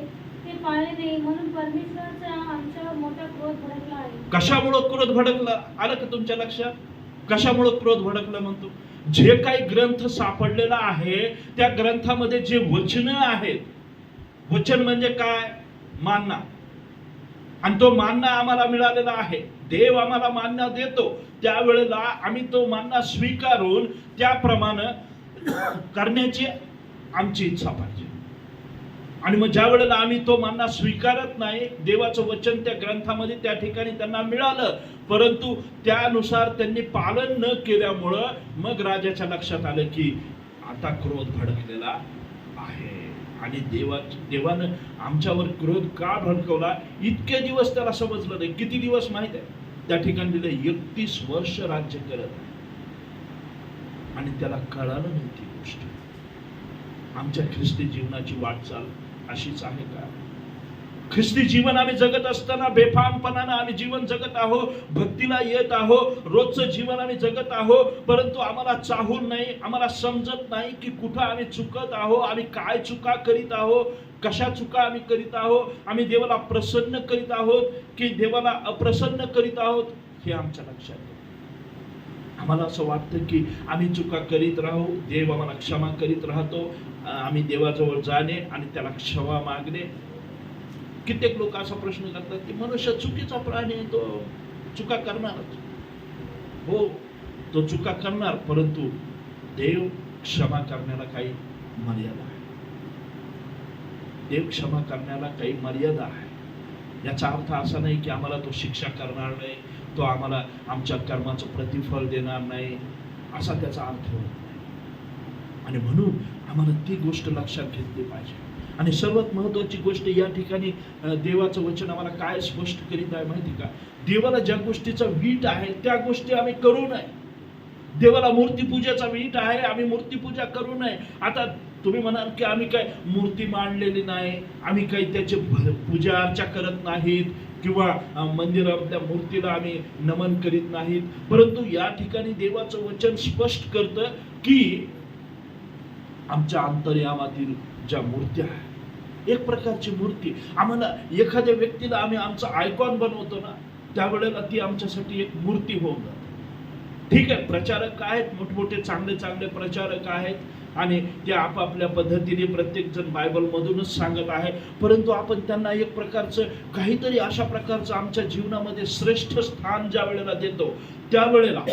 ते पाळले नाही म्हणून परमेश्वराचा आमच्यावर मोठा क्रोध भडकला आहे. कशामुळे क्रोध भडकला आलं का तुमच्या लक्षात? कशामुळे क्रोध भडकला म्हणतो? जे काही ग्रंथ सापडलेला आहे त्या ग्रंथामध्ये जे वचन आहेत, वचन म्हणजे काय? मानना. आणि तो मानना आम्हाला मिळालेला आहे. देव आम्हाला मानना देतो, त्यावेळेला आम्ही तो मानना स्वीकारून त्याप्रमाणे करण्याची आमची इच्छा पाहिजे. आणि मग ज्या वेळेला आम्ही तो मानना स्वीकारत नाही, देवाचं वचन त्या ग्रंथामध्ये त्या ठिकाणी त्यांना मिळालं परंतु त्यानुसार त्यांनी पालन न केल्यामुळं मग राजाच्या लक्षात आलं की आता क्रोध भडकलेला आहे. आणि देवानं आमच्यावर क्रोध का भडकवला इतके दिवस त्याला समजलं नाही. किती दिवस माहित आहे? त्या ठिकाणी दिले 31 वर्ष राज्य करत आणि त्याला कळालं नाही ती गोष्ट. आमच्या ख्रिस्ती जीवनाची वाटचाल अशीच आहे का? ख्रिस्ती जीवन आम्ही जगत असताना बेफामपणानं आम्ही जीवन जगत आहोत, भक्तीला येत आहोत, रोजचं जीवन आम्ही जगत आहोत परंतु आम्हाला चाहून नाही, आम्हाला समजत नाही की कुठं आम्ही चुकत आहोत, आम्ही काय चुका करीत आहोत, कशा चुका आम्ही करीत आहोत, आम्ही देवाला प्रसन्न करीत आहोत की देवाला अप्रसन्न करीत आहोत हे आमच्या लक्षात येतं. आम्हाला असं वाटतं की आम्ही चुका करीत राहू, देव आम्हाला क्षमा करीत राहतो, आम्ही देवाजवळ जाणे आणि त्याला क्षमा मागणे. कित्येक लोक असा प्रश्न करतात की मनुष्य चुकीचा प्राणी आहे, तो चुका करणारच. हो, तो चुका करणार परंतु देव क्षमा करण्याला काही मर्यादा आहे. देव क्षमा करण्याला काही मर्यादा आहे. याचा अर्थ असा नाही की आम्हाला तो शिक्षा करणार नाही, तो आम्हाला आमच्या कर्माचं प्रतिफळ देणार नाही, असा त्याचा अर्थ होत नाही. आणि म्हणून आम्हाला ती गोष्ट लक्षात घेतली पाहिजे. आणि सर्वात महत्वाची गोष्ट या ठिकाणी देवाचं वचन आम्हाला काय स्पष्ट करीत आहे माहिती का? देवाला ज्या गोष्टीचा वीट आहे त्या गोष्टी आम्ही करू नये. देवाला मूर्तीपूजेचा वीट आहे, आम्ही मूर्तीपूजा करू नये. आता तुम्ही म्हणाल की आम्ही काय मूर्ती मांडलेली नाही, आम्ही काही त्याची पूजा अर्चा करत नाहीत किंवा मंदिरातल्या मूर्तीला आम्ही नमन करीत नाहीत. परंतु या ठिकाणी देवाचं वचन स्पष्ट करतं की आमच्या अंतर्यामातील ज्या मूर्त्या आहेत, एक प्रकारची मूर्ती, आम्हाला एखाद्या व्यक्तीला आम्ही आमचा आयकॉन बनवतो ना त्यावेळेला ती आमच्यासाठी एक मूर्ती होऊन जाते. ठीक आहे, प्रचारक आहेत, मोठमोठे चांगले चांगले प्रचारक आहेत, आणि ते आपापल्या पद्धतीने प्रत्येक जण बायबलमधूनच सांगत आहे, परंतु आपण त्यांना एक प्रकारचं काहीतरी अशा प्रकारचं आमच्या जीवनामध्ये श्रेष्ठ स्थान ज्या वेळेला देतो, त्यावेळेला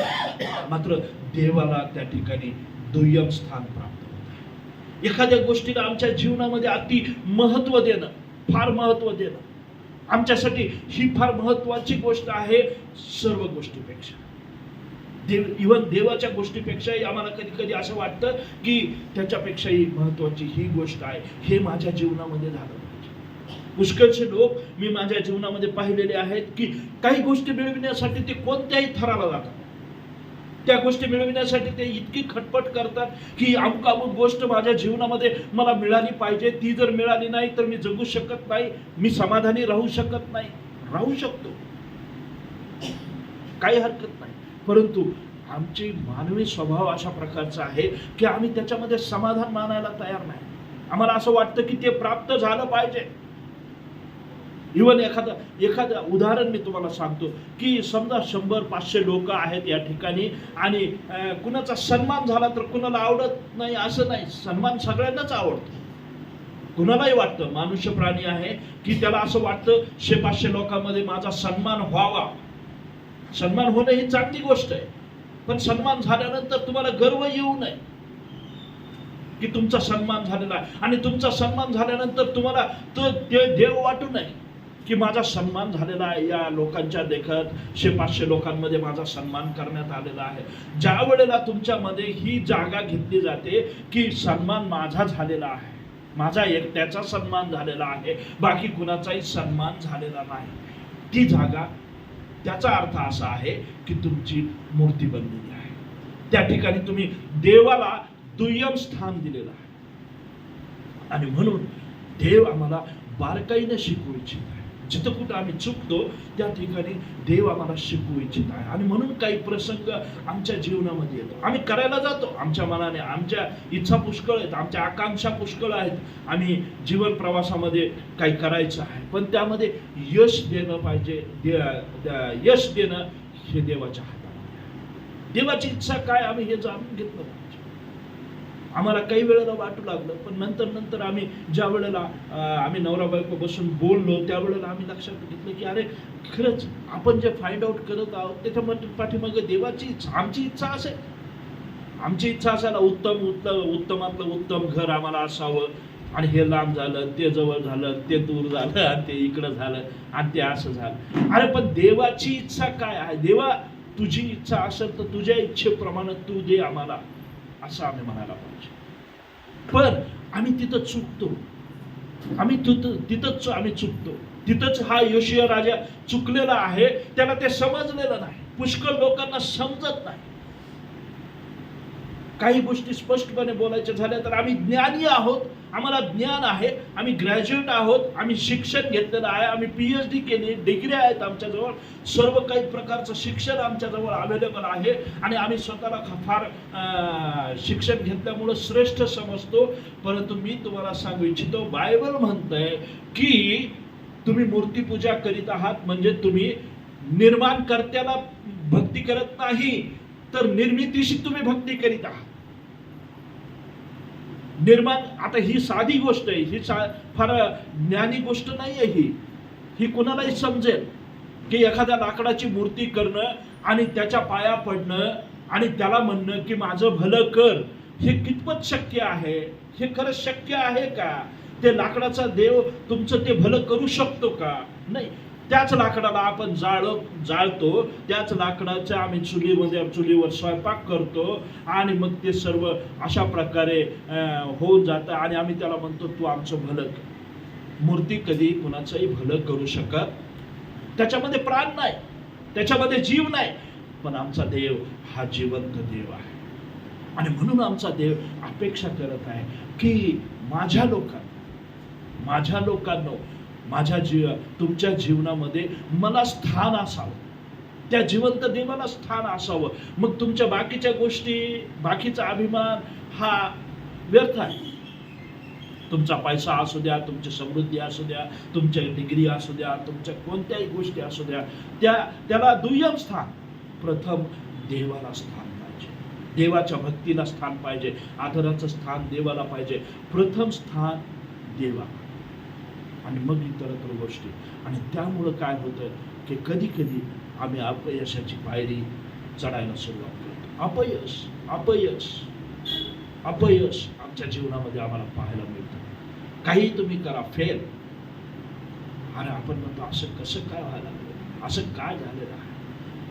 मात्र देवाला त्या ठिकाणी दुय्यम स्थान प्राप्त होतं. एखाद्या गोष्टीला आमच्या जीवनामध्ये अति महत्व देणं, फार महत्व देणं, आमच्यासाठी ही फार महत्वाची गोष्ट आहे सर्व गोष्टीपेक्षा. इव्हन देवाच्या गोष्टीपेक्षाही आम्हाला कधी कधी असं वाटतं की त्याच्यापेक्षाही महत्वाची ही गोष्ट आहे, हे माझ्या जीवनामध्ये झालं पाहिजे. पुष्कळचे लोक मी माझ्या जीवनामध्ये पाहिलेले आहेत की काही गोष्टी मिळविण्यासाठी ते कोणत्याही थराला जातात. त्या गोष्टी मिळविण्यासाठी ते इतकी खटपट करतात की अमुक अमुक गोष्ट माझ्या जीवनामध्ये मला मिळाली पाहिजे, ती जर मिळाली नाही तर मी जगू शकत नाही, मी समाधानी राहू शकत नाही. राहू शकतो, काही हरकत नाही, परंतु आमची मानवी स्वभाव अशा प्रकारचा आहे की आम्ही त्याच्यामध्ये समाधान मानायला तयार नाही. आम्हाला असं वाटतं की ते प्राप्त झालं पाहिजे. इव्हन एखादं उदाहरण मी तुम्हाला सांगतो की समजा 100-500 लोक आहेत या ठिकाणी आणि कुणाचा सन्मान झाला तर कुणाला आवडत नाही असं नाही. सन्मान सगळ्यांनाच आवडतो, कुणालाही वाटतं. मनुष्य प्राणी आहे की त्याला असं वाटतं 100-500 लोकांमध्ये माझा सन्मान व्हावा. सन्मान होणं ही चांगली गोष्ट आहे, पण सन्मान झाल्यानंतर तुम्हाला गर्व येऊ नये की तुमचा सन्मान झालेला आहे, आणि तुमचा सन्मान झाल्यानंतर तुम्हाला तो देव वाटू नये की माझा सन्मान झालेला आहे, या लोकांच्या देखत 100-500 लोकांमध्ये माझा सन्मान करण्यात आलेला आहे. ज्या वेळेला तुमच्यामध्ये ही जागा घेतली जाते की सन्मान माझा झालेला आहे, माझा एकट्याचा सन्मान झालेला आहे, बाकी कुणाचाही सन्मान झालेला नाही, ती जागा, त्याचा अर्थ असा आहे की तुमची मूर्ती बनलेली आहे. त्या ठिकाणी तुम्ही देवाला दुय्यम स्थान दिलेलं आहे. आणि म्हणून देव आम्हाला बारकाईने शिकवू इच्छित आहे. जिथं कुठं आम्ही चुकतो त्या ठिकाणी देव आम्हाला शिकवू इच्छित आहे. आणि म्हणून काही प्रसंग आमच्या जीवनामध्ये येतो, आम्ही करायला जातो आमच्या मनाने, आमच्या इच्छा पुष्कळ आहेत, आमच्या आकांक्षा पुष्कळ आहेत, आम्ही जीवन प्रवासामध्ये काही करायचं आहे, पण त्यामध्ये यश देणं पाहिजे. यश देणं हे देवाच्या हातात. देवाची इच्छा काय आम्ही हे जाणून घेतलं पाहिजे. आम्हाला काही वेळेला वाटू लागलं, पण नंतर आम्ही ज्या वेळेला आम्ही नवरा बायको बसून बोललो त्यावेळेला आम्ही लक्षात घेतलं की अरे खरंच आपण जे फाइंड आउट करत आहोत त्याच्या पाठीमागे देवाची इच्छा, आमची इच्छा असेल, आमची इच्छा असायला उत्तमातलं उत्तम घर आम्हाला असावं, आणि हे लांब झालं, ते जवळ झालं, ते दूर झालं, आणि ते इकडं झालं, आणि ते असं झालं. अरे पण देवाची इच्छा काय आहे? देवा तुझी इच्छा असेल तर तुझ्या इच्छेप्रमाणे तू दे आम्हाला, असं आम्ही म्हणायला पाहिजे. पण आम्ही तिथं चुकतो, आम्ही चुकतो. तिथंच हा योशिया राजा चुकलेला आहे, त्याला ते समजलेलं नाही. पुष्कळ लोकांना समजत नाही. काही गोष्टी स्पष्टपणे बोलायच्या झाल्या तर आम्ही ज्ञानी आहोत, आम्हाला ज्ञान आहे, आम्ही ग्रॅज्युएट आहोत, आम्ही शिक्षण घेतलेलं आहे, आम्ही PhD केली, डिग्री आहेत आमच्याजवळ, सर्व काही प्रकारचं शिक्षण आमच्याजवळ अवेलेबल आहे, आणि आम्ही स्वतःला फार शिक्षण घेतल्यामुळं श्रेष्ठ समजतो. परंतु मी तुम्हाला सांगू इच्छितो, बायबल म्हणतंय की तुम्ही मूर्तीपूजा करीत आहात म्हणजे तुम्ही निर्माणकर्त्याला भक्ती करत नाही, तर निर्मितीशी तुम्ही भक्ती करीत आहात. निर्माण, आता ही साधी गोष्ट आहे, ही फार ज्ञानी गोष्ट नाही आहे, ही कुणालाही समजेल की एखाद्या लाकडाची मूर्ती करणं आणि त्याच्या पाया पडणं आणि त्याला म्हणणं की माझं भलं कर, हे कितपत शक्य आहे? हे खरंच शक्य आहे का? ते लाकडाचा देव तुमचं ते भलं करू शकतो का? नाही. त्याच लाकडाला आपण जाळतो, त्याच लाकडाच्या आम्ही चुलीवर स्वयंपाक करतो, आणि मग ते सर्व अशा प्रकारे होऊन जातं, आणि आम्ही त्याला म्हणतो तू आमचं भलं कर. मूर्ती कधी कुणाचंही भलं करू शकत, त्याच्यामध्ये प्राण नाही, त्याच्यामध्ये जीव नाही, पण आमचा देव हा जिवंत देव आहे. आणि म्हणून आमचा देव अपेक्षा करत आहे की माझ्या लोकांनो तुमच्या जीवनामध्ये मला स्थान असावं, त्या जिवंत देवाला स्थान असावं. मग तुमच्या बाकीच्या गोष्टी, बाकीचा अभिमान हा व्यर्थ आहे. तुमचा पैसा असू द्या, तुमची समृद्धी असू द्या, तुमच्या डिग्री असू द्या, तुमच्या कोणत्याही गोष्टी असू द्या, त्याला दुय्यम स्थान. प्रथम देवाला स्थान पाहिजे. देवाच्या भक्तीला स्थान पाहिजे, आदराचं स्थान देवाला पाहिजे. प्रथम स्थान देवा आणि मग इतरत्र गोष्टी. आणि त्यामुळं काय होतं की कधी कधी आम्ही अपयशाची पायरी चढायला सुरुवात करतो. अपयश अपयश अपयश आमच्या जीवनामध्ये आम्हाला पाहायला मिळतं. काही तुम्ही करा, फेल. अरे आपण म्हणतो असं कसं काय व्हायला लागलं, असं काय झालेलं आहे.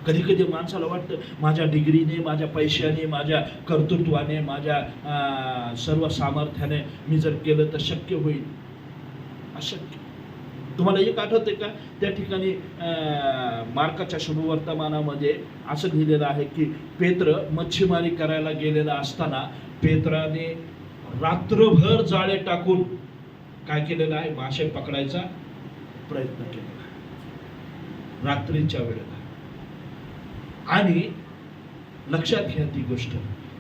कधी कधी माणसाला वाटतं माझ्या डिग्रीने, माझ्या पैशाने, माझ्या कर्तृत्वाने, माझ्या सर्व सामर्थ्याने मी जर केलं तर शक्य होईल. अशक्य. तुम्हाला एक आठवते का, त्या ठिकाणी मार्काच्या शुभवर्तमानामध्ये असं लिहिलेलं आहे की पेत्र मच्छीमारी करायला गेलेला असताना पेत्राने रात्रभर जाळे टाकून काय केलेलं आहे, मासे पकडायचा प्रयत्न केलेला आहे रात्रीच्या वेळेला. आणि लक्षात घ्या ती गोष्ट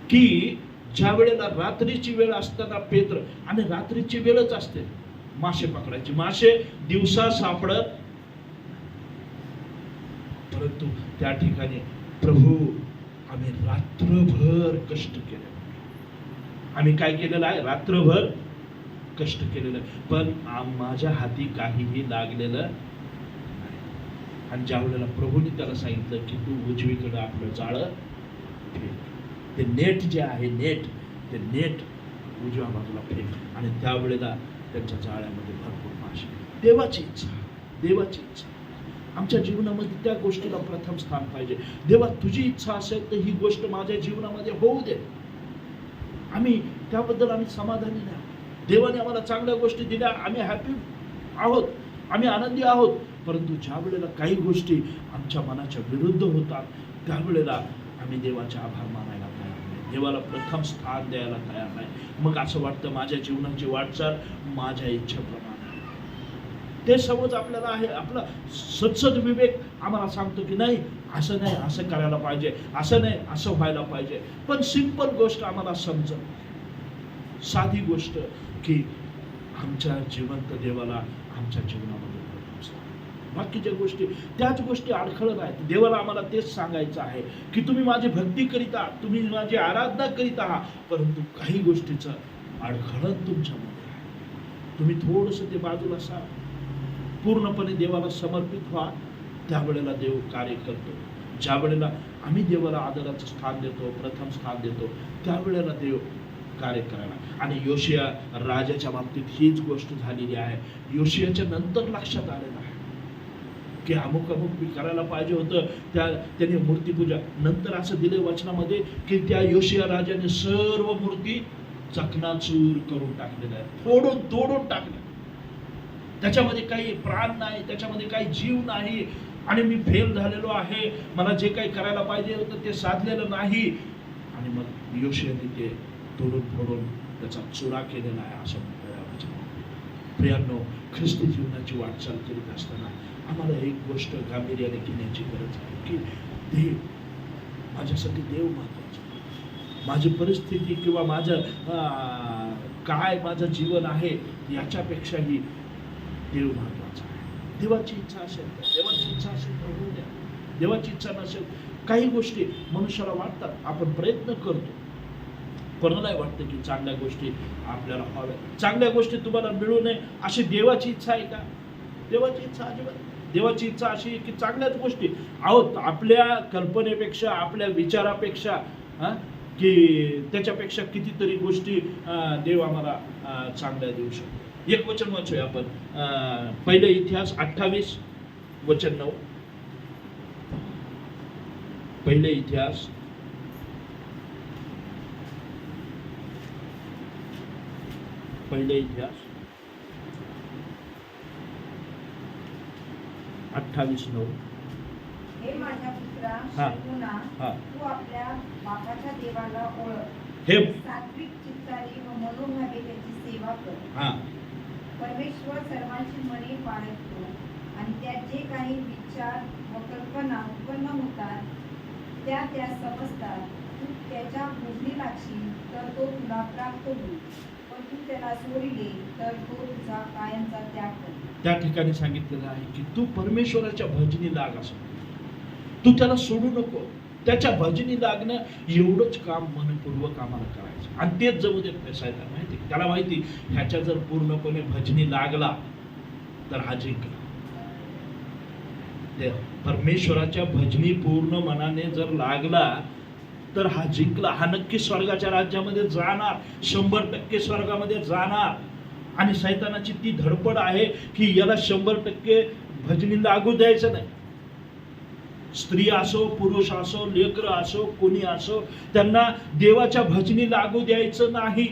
की ज्या वेळेला रात्रीची वेळ असताना पेत्र, आणि रात्रीची वेळच असते मासे पकडायची, मासे दिवसा सापडत, परंतु त्या ठिकाणी प्रभू आम्ही रात्रभर कष्ट केले. आम्ही काय केलेलं आहे, रात्रभर कष्ट केलेलं आहे, पण माझ्या हाती काहीही लागलेलं नाही. आणि ज्या वेळेला प्रभूने त्याला सांगितलं की तू उजवीकडे आपलं जाळं फेक, ते नेट जे आहे ते नेट उजव्या बाजूला फेक. आणि त्यावेळेला त्यांच्या जाळ्यामध्ये भरपूर मासे. देवाची इच्छा आमच्या जीवनामध्ये त्या गोष्टीला प्रथम स्थान पाहिजे. देवा तुझी इच्छा असेल तर ही गोष्ट माझ्या जीवनामध्ये होऊ दे. आम्ही समाधानी नाही. देवाने आम्हाला चांगल्या गोष्टी दिल्या, आम्ही हॅपी आहोत, आम्ही आनंदी आहोत. परंतु ज्या वेळेला काही गोष्टी आमच्या मनाच्या विरुद्ध होतात त्यावेळेला आम्ही देवाचे आभार मानायला तयार नाही, देवाला प्रथम स्थान द्यायला तयार नाही. मग असं वाटतं माझ्या जीवनाची वाटचाल माझ्या इच्छेप्रमाणे. ते समज आपल्याला आहे, आपला सत्सद विवेक आम्हाला सांगतो की नाही, असं नाही, असं करायला पाहिजे, असं नाही, असं व्हायला पाहिजे. पण सिंपल गोष्ट आम्हाला समजत, साधी गोष्ट की आमच्या जिवंत देवाला आमच्या जीवनामध्ये बाकीच्या गोष्टी, त्याच गोष्टी अडखळत आहेत. देवाला आम्हाला तेच सांगायचं आहे की तुम्ही माझी भक्ती करीत आहात, तुम्ही माझी आराधना करीत आहात, परंतु काही गोष्टीचं अडखळत तुमच्यामध्ये आहे. तुम्ही थोडंसं ते बाजूला सा, पूर्णपणे देवाला समर्पित व्हा. त्यावेळेला देव कार्य करतो. ज्या वेळेला आम्ही देवाला आदराचं स्थान देतो, प्रथम स्थान देतो, त्यावेळेला देव कार्य करायला. आणि योशिया राजाच्या बाबतीत हीच गोष्ट झालेली आहे. योशियाच्या नंतर लक्षात आलेलं आहे की अमुक मी करायला पाहिजे होतं, त्याने मूर्तीपूजा. नंतर असं दिले वचनामध्ये की त्या योशिया राजाने सर्व मूर्ती चकनाचूर करून टाकलेल्या आहेत, फोडून तोडून टाकल्या. त्याच्यामध्ये काही प्राण नाही, त्याच्यामध्ये काही जीव नाही. आणि मी फेल झालेलो आहे, मला जे काही करायला पाहिजे होतं ते साधलेलं नाही. आणि मग योशियाने ते तोडून फोडून त्याचा चुरा केलेला आहे असं म्हणतो. प्रियांनो, ख्रिस्ती जीवनाची वाटचाल करीत असताना आम्हाला एक गोष्ट गांभीर्याने घेण्याची गरज आहे की देव, माझ्यासाठी देव महत्वाचं. माझी परिस्थिती किंवा माझं काय माझं जीवन आहे याच्यापेक्षाही देव महत्वाचा आहे. देवाची इच्छा असेल तर, देवाची इच्छा असेल तर होऊ द्या. देवाची इच्छा नसेल, काही गोष्टी मनुष्याला वाटतात, आपण प्रयत्न करतो, कोणालाही वाटतं की चांगल्या गोष्टी आपल्याला हव्या, चांगल्या गोष्टी तुम्हाला मिळू नये अशी देवाची इच्छा आहे का? देवाची इच्छा अजिबात. देवाची इच्छा अशी आहे की चांगल्याच गोष्टी आहोत, आपल्या कल्पनेपेक्षा, आपल्या विचारापेक्षा, की त्याच्यापेक्षा कितीतरी गोष्टी देव आम्हाला चांगल्या देऊ शकतो. एक वचन वाचूया आपण, पहिले इतिहास 28 वचन 9. पहिले इतिहास 28:9. हे माझ्या पुत्रा हा. शकुना, हा. तू आपल्या बापाच्या देवाला ओळख, हे सात्विक चित्ताने व मनोभावे त्याची सेवा कर. हा परमेश्वर सर्वांची मने पाळतो आणि त्यात जे काही विचार व कल्पना उत्पन्न होतात त्या समजतात. तू त्याच्या भोजनी लागशील तर तो तुला प्राप्त होईल, पण तू त्याला सोडिले तर तो तुझा कायमचा त्याग करेल. त्या ठिकाणी सांगितलेलं आहे की तू परमेश्वराच्या भजनी लाग, असं तू त्याला सोडू नको. त्याच्या भजनी लागणं एवढंच काम मनपूर्वक आम्हाला करायचं आणि तेच जमू देत नाही साहेब माहिती त्याला माहिती ह्याच्या जर पूर्णपणे भजनी लागला तर हा जिंकला ते परमेश्वराच्या भजनी पूर्ण मनाने जर लागला तर हा जिंकला हा नक्की स्वर्गाच्या राज्यामध्ये जाणार 100% स्वर्गामध्ये जाणार आणि शैतानाची ती धडपड आहे की याला 100% भजनी लागू द्यायचं नाही स्त्री असो पुरुष असो लेकर असो कोणी असो त्यांना देवाच्या भजनी लागू द्यायचं नाही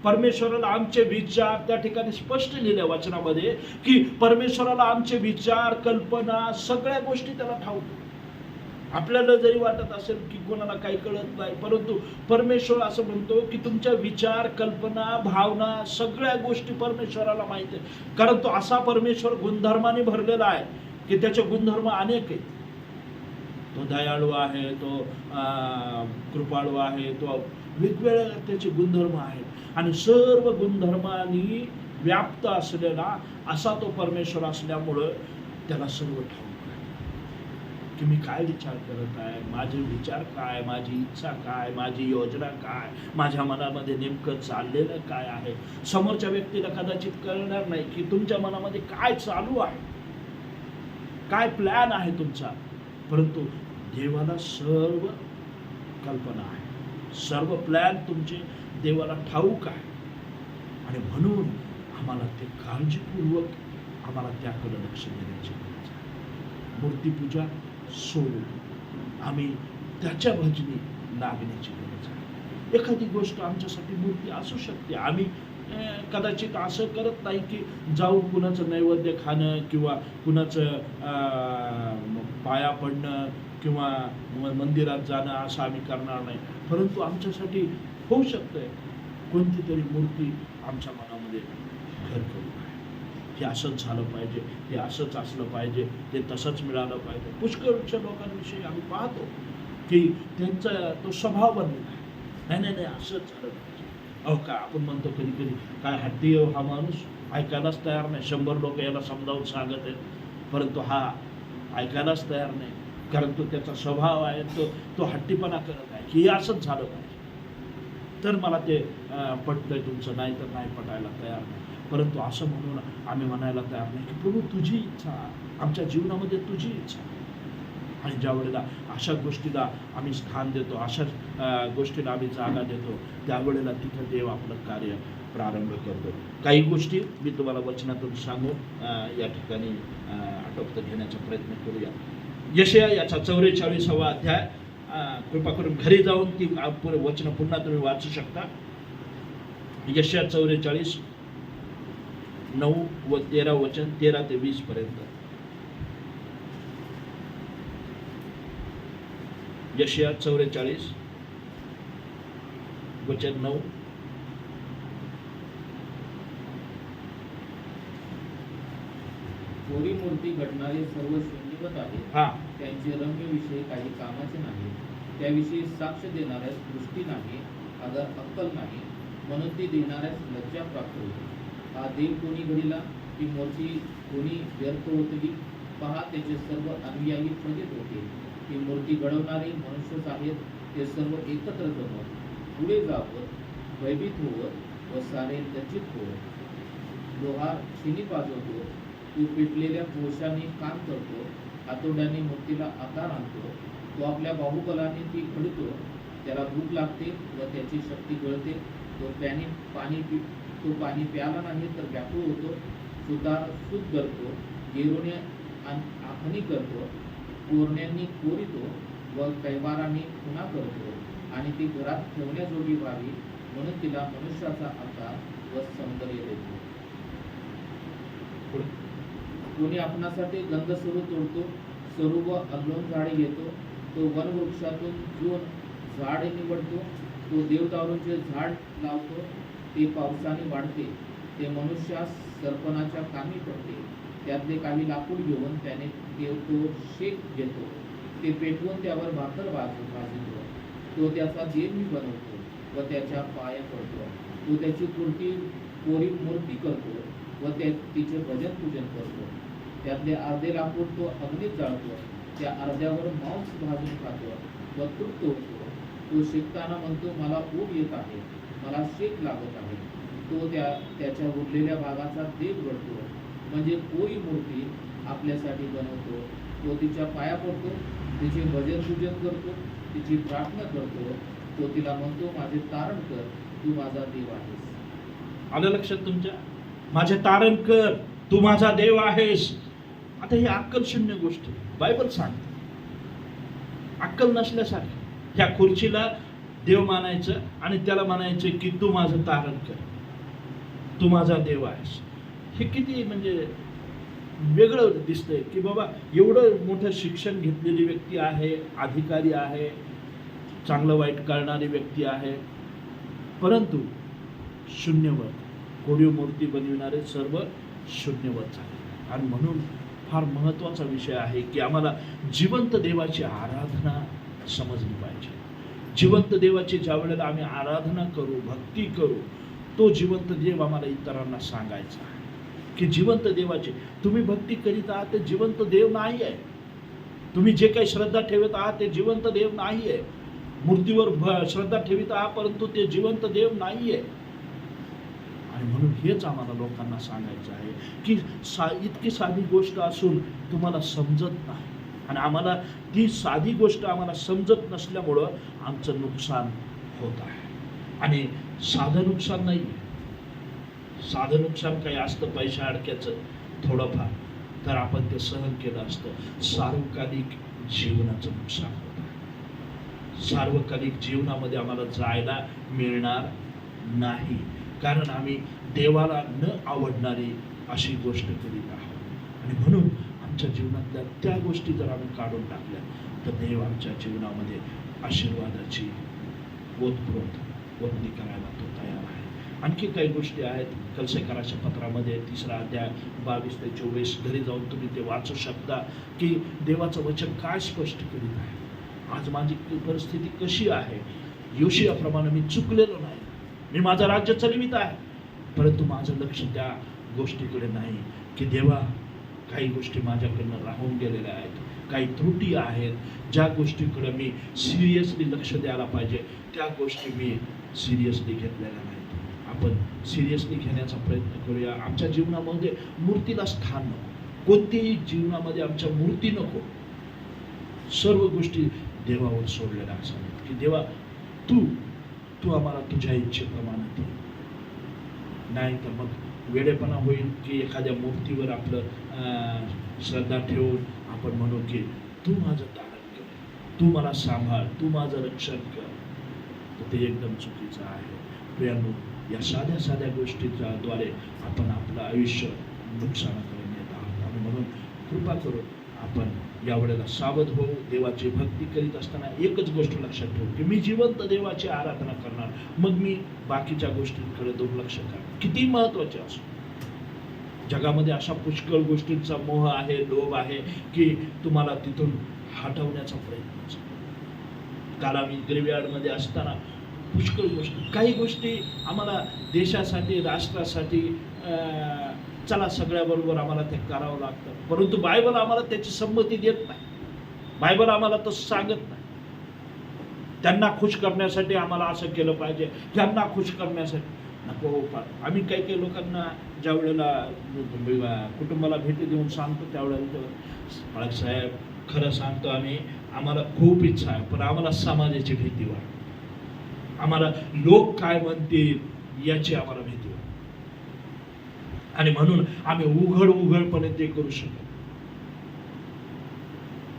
परमेश्वराला आमचे विचार त्या ठिकाणी स्पष्ट लिहिले वचनामध्ये की परमेश्वराला आमचे विचार कल्पना सगळ्या गोष्टी त्याला ठाऊक आपल्याला जरी वाटत असेल की कोणाला काही कळत नाही परंतु परमेश्वर असं म्हणतो की तुमच्या विचार कल्पना भावना सगळ्या गोष्टी परमेश्वराला माहिती आहे कारण तो असा परमेश्वर गुणधर्माने भरलेला आहे की त्याचे गुणधर्म अनेक आहेत तो दयाळू आहे तो कृपाळू आहे तो वेगवेगळ्या त्याचे गुणधर्म आहेत आणि सर्व गुणधर्मांनी व्याप्त असलेला असा तो परमेश्वर असल्यामुळं त्याला सर्व ठाऊक आहे की मी काय विचार करत आहे माझे विचार काय माझी इच्छा काय माझी योजना काय माझ्या मनामध्ये नेमकं चाललेलं काय आहे समोरच्या व्यक्तीला कदाचित कळणार नाही की तुमच्या मनामध्ये काय चालू आहे काय प्लॅन आहे तुमचा परंतु देवाला सर्व कल्पना आहे सर्व प्लॅन तुमचे देवाला ठाऊक आहे आणि म्हणून आम्हाला ते काळजीपूर्वक आम्हाला त्याकडे लक्ष देण्याची गरज आहे मूर्तीपूजा सोडून आम्ही त्याच्या भजनी लागण्याची गरज आहे एखादी गोष्ट आमच्यासाठी मूर्ती असू शकते आम्ही कदाचित असं करत नाही की जाऊन कुणाचं नैवेद्य खाणं किंवा कुणाचं पाया पडणं किंवा मंदिरात जाणं असं आम्ही करणार नाही परंतु आमच्यासाठी होऊ शकतंय कोणती तरी मूर्ती आमच्या मनामध्ये घर करू नये हे असंच झालं पाहिजे हे असंच असलं पाहिजे ते तसंच मिळालं पाहिजे पुष्कळच्या लोकांविषयी आम्ही पाहतो की त्यांचा तो स्वभाव बनलेला आहे नाही असंच झालं पाहिजे अहो का आपण म्हणतो कधी कधी काय हट्टी हा माणूस ऐकायलाच तयार नाही 100 लोक याला समजावून सांगत आहेत परंतु हा ऐकायलाच तयार नाही कारण तो त्याचा स्वभाव आहे तो हट्टीपणा करत आहे की हे असंच झालं पाहिजे तर मला ते पटतंय तुमचं नाही तर नाही पटायला तयार नाही परंतु असं म्हणून आम्ही म्हणायला तयार नाही की प्रभू तुझी इच्छा आमच्या जीवनामध्ये तुझी इच्छा आणि ज्या वेळेला अशा गोष्टीला आम्ही स्थान देतो अशा गोष्टीला आम्ही जागा देतो त्यावेळेला तिथं देव आपलं कार्य प्रारंभ करतो काही गोष्टी मी तुम्हाला वचनातून सांगून या ठिकाणी आटोपत घेण्याचा प्रयत्न करूया यशया याचा 44वा अध्याय कृपा करून घरी जाऊन ती पुरे वचन पुन्हा तुम्ही वाचू शकता यशया 44 9 व 13 वचन 13 ते 20 पर्यंत यशया 44 वचन 9 कोरी मूर्ती घडणारे सर्व शून्यवत आहेत हा त्यांचे रंगविषयी काही कामाचे नाही त्याविषयी साक्ष देणाऱ्यास दृष्टी नाही अगर अक्कल नाही म्हणून ती देणाऱ्यास लज्जा प्राप्त होते हा देव कोणी घडिला ती मूर्ती कोणी व्यर्थ होतली पहा त्याचे सर्व अनुयायी फजित होते ती मूर्ती घडवणारी मनुष्यच आहेत ते सर्व एकत्र जमत पुढे जावत भयभीत होवत व सारे लज्जित होत लोहार शिनी पाजवतो तू पिटलेल्या कोशाने काम करतो हातोड्याने मूर्तीला आकार आणतो तो आपल्या बाहुबलाने ती घडतो त्याला भूक लागते व त्याची शक्ती गळते तो पाणी प्याला नाही तर व्याकुळ होतो सुतार सूत करतो गेरोने आखणी करतो कोरण्यांनी कोरितो व कैवाराने खुणा करतो आणि ती घरात ठेवण्याजोगी व्हावी म्हणून तिला मनुष्याचा आकार व सौंदर्य देतो कोणी आपणासाठी गंध सुरू तोडतो सरू व अल्लोन झाडे घेतो तो वनवृक्षातून जो झाडे निवडतो तो देवदारूचे झाड लावतो ते पावसाने वाढते ते मनुष्यास सरपणाच्या कामी पडते त्यातले काही लाकूड घेऊन त्याने तो शेक घेतो ते पेटवून त्यावर भाकर भाजतो तो त्याचा देवी बनवतो व त्याच्या पाया पडतो तो त्याची कोरी मूर्ती करतो व तिचे भजन पूजन करतो त्यातले अर्धे लाकूड तो अग्नीत जाळतो त्या अर्ध्यावर मांस भाजून खातो वक्तृत्व होतो. तो शिकताना म्हणतो मला ऊब येत आहे, मला शेक लागत आहे. तो त्याच्या उरलेल्या भागाचा देव घडतो, म्हणजे कोई मूर्ती आपल्यासाठी बनवतो. तो तिच्या पाया पडतो, तिचे भजन पूजन करतो, तिची प्रार्थना करतो. तो तिला म्हणतो माझे तारण कर, तू माझा देव आहेस. आलं लक्षात तुमच्या? माझे तारण कर, तू माझा देव आहेस. आता ही अक्कल शून्य गोष्ट बायबल सांगते. अक्कल नसल्यासारखी ह्या खुर्चीला देव मानायचं आणि त्याला म्हणायचं की तू माझं तारण कर, तू माझा देव आहेस. हे किती म्हणजे वेगळं दिसतंय की बाबा एवढं मोठं शिक्षण घेतलेली व्यक्ती आहे, अधिकारी आहे, चांगलं वाईट कळणारी व्यक्ती आहे, परंतु शून्यवत, कोरीव मूर्ती बनविणारे सर्व शून्यवत झाले. आणि म्हणून फार महत्त्वाचा विषय आहे की आम्हाला जिवंत देवाची आराधना समजली पाहिजे. जिवंत देवाची ज्या वेळेला आम्ही आराधना करू, भक्ती करू, तो जिवंत देव आम्हाला इतरांना सांगायचा आहे की जिवंत देवाची तुम्ही भक्ती करीत आहात ते जिवंत देव नाही आहे. तुम्ही जे काही श्रद्धा ठेवत आहात ते जिवंत देव नाही आहे. मूर्तीवर श्रद्धा ठेवित आहात परंतु ते जिवंत देव नाही आहे. आणि म्हणून हेच आम्हाला लोकांना सांगायचं आहे की इतकी साधी गोष्ट असून तुम्हाला समजत नाही. आणि आम्हाला ती साधी गोष्ट आम्हाला समजत नसल्यामुळं आमचं नुकसान होत आहे. आणि साधं नुकसान नाही आहे. साधं नुकसान काही असतं पैशा अडक्याचं थोडंफार, तर आपण ते सहन केलं असतं. सार्वकालिक जीवनाचं नुकसान होत आहे. सार्वकालिक जीवनामध्ये आम्हाला जायला मिळणार नाही, कारण आम्ही देवाला न आवडणारी अशी गोष्ट करीत आहोत. आणि म्हणून आमच्या जीवनातल्या त्या गोष्टी जर आम्ही काढून टाकल्या तर देव आमच्या जीवनामध्ये आशीर्वादाची ओतप्रोत वतनी करायला तो तयार आहे. आणखी काही गोष्टी आहेत कलसेकराच्या पत्रामध्ये 3 अध्याय 22 ते 24 घरी जाऊन तुम्ही ते वाचू शकता की देवाचं वचन काय स्पष्ट करीत आहे. आज माझी परिस्थिती कशी आहे, योशियाप्रमाणे मी चुकलेलो नाही, मी माझं राज्य चालवित आहे, परंतु माझं लक्ष त्या गोष्टीकडे नाही की देवा काही गोष्टी माझ्याकडनं राहून गेलेल्या आहेत, काही त्रुटी आहेत, ज्या गोष्टीकडे मी सिरियसली लक्ष द्यायला पाहिजे त्या गोष्टी मी सिरियसली घेतलेल्या नाहीत. आपण सिरियसली घेण्याचा प्रयत्न करूया. आमच्या जीवनामध्ये मूर्तीला स्थान नको, कोणतीही जीवनामध्ये आमच्या मूर्ती नको. सर्व गोष्टी देवावर सोडलेल्या असाव्यात की देवा तू आम्हाला तुझ्या इच्छेप्रमाणे दे. नाही तर मग वेडेपणा होईल की एखाद्या मूर्तीवर आपलं श्रद्धा ठेवून आपण म्हणू की तू माझं तारण कर, तू मला सांभाळ, तू माझं रक्षण कर. तर ते एकदम चुकीचं आहे. प्रियांनो, या साध्या साध्या गोष्टीच्या द्वारे आपण आपलं आयुष्य नुकसानाकडे नेत आहोत. आणि म्हणून कृपा करून आपण यावेळेला सावध होऊ. देवाची भक्ती करीत असताना एकच गोष्ट लक्षात ठेवू की मी जिवंत देवाची आराधना करणार, मग मी बाकीच्या गोष्टींकडे दुर्लक्ष करणार, किती महत्त्वाचे असो. जगामध्ये अशा पुष्कळ गोष्टींचा मोह आहे, लोभ आहे की तुम्हाला तिथून हटवण्याचा प्रयत्न असतो. काल आम्ही ग्रेव्हयार्डमध्ये असताना पुष्कळ गोष्टी, काही गोष्टी आम्हाला देशासाठी, राष्ट्रासाठी चला सगळ्याबरोबर आम्हाला ते करावं लागतं, परंतु बायबल आम्हाला त्याची संमती देत नाही. बायबल आम्हाला तसं सांगत नाही. त्यांना खुश करण्यासाठी आम्हाला असं केलं पाहिजे, त्यांना खुश करण्यासाठी नको. आम्ही काही लोकांना ज्या वेळेला कुटुंबाला भेटी देऊन सांगतो त्यावेळेला बाळक साहेब खरं सांगतो आम्हाला खूप इच्छा आहे, पण आम्हाला समाजाची भीती वाटते, आम्हाला लोक काय म्हणतील याची आम्हाला भीती वाटते. आणि म्हणून आम्ही उघडपणे ते करू शकतो.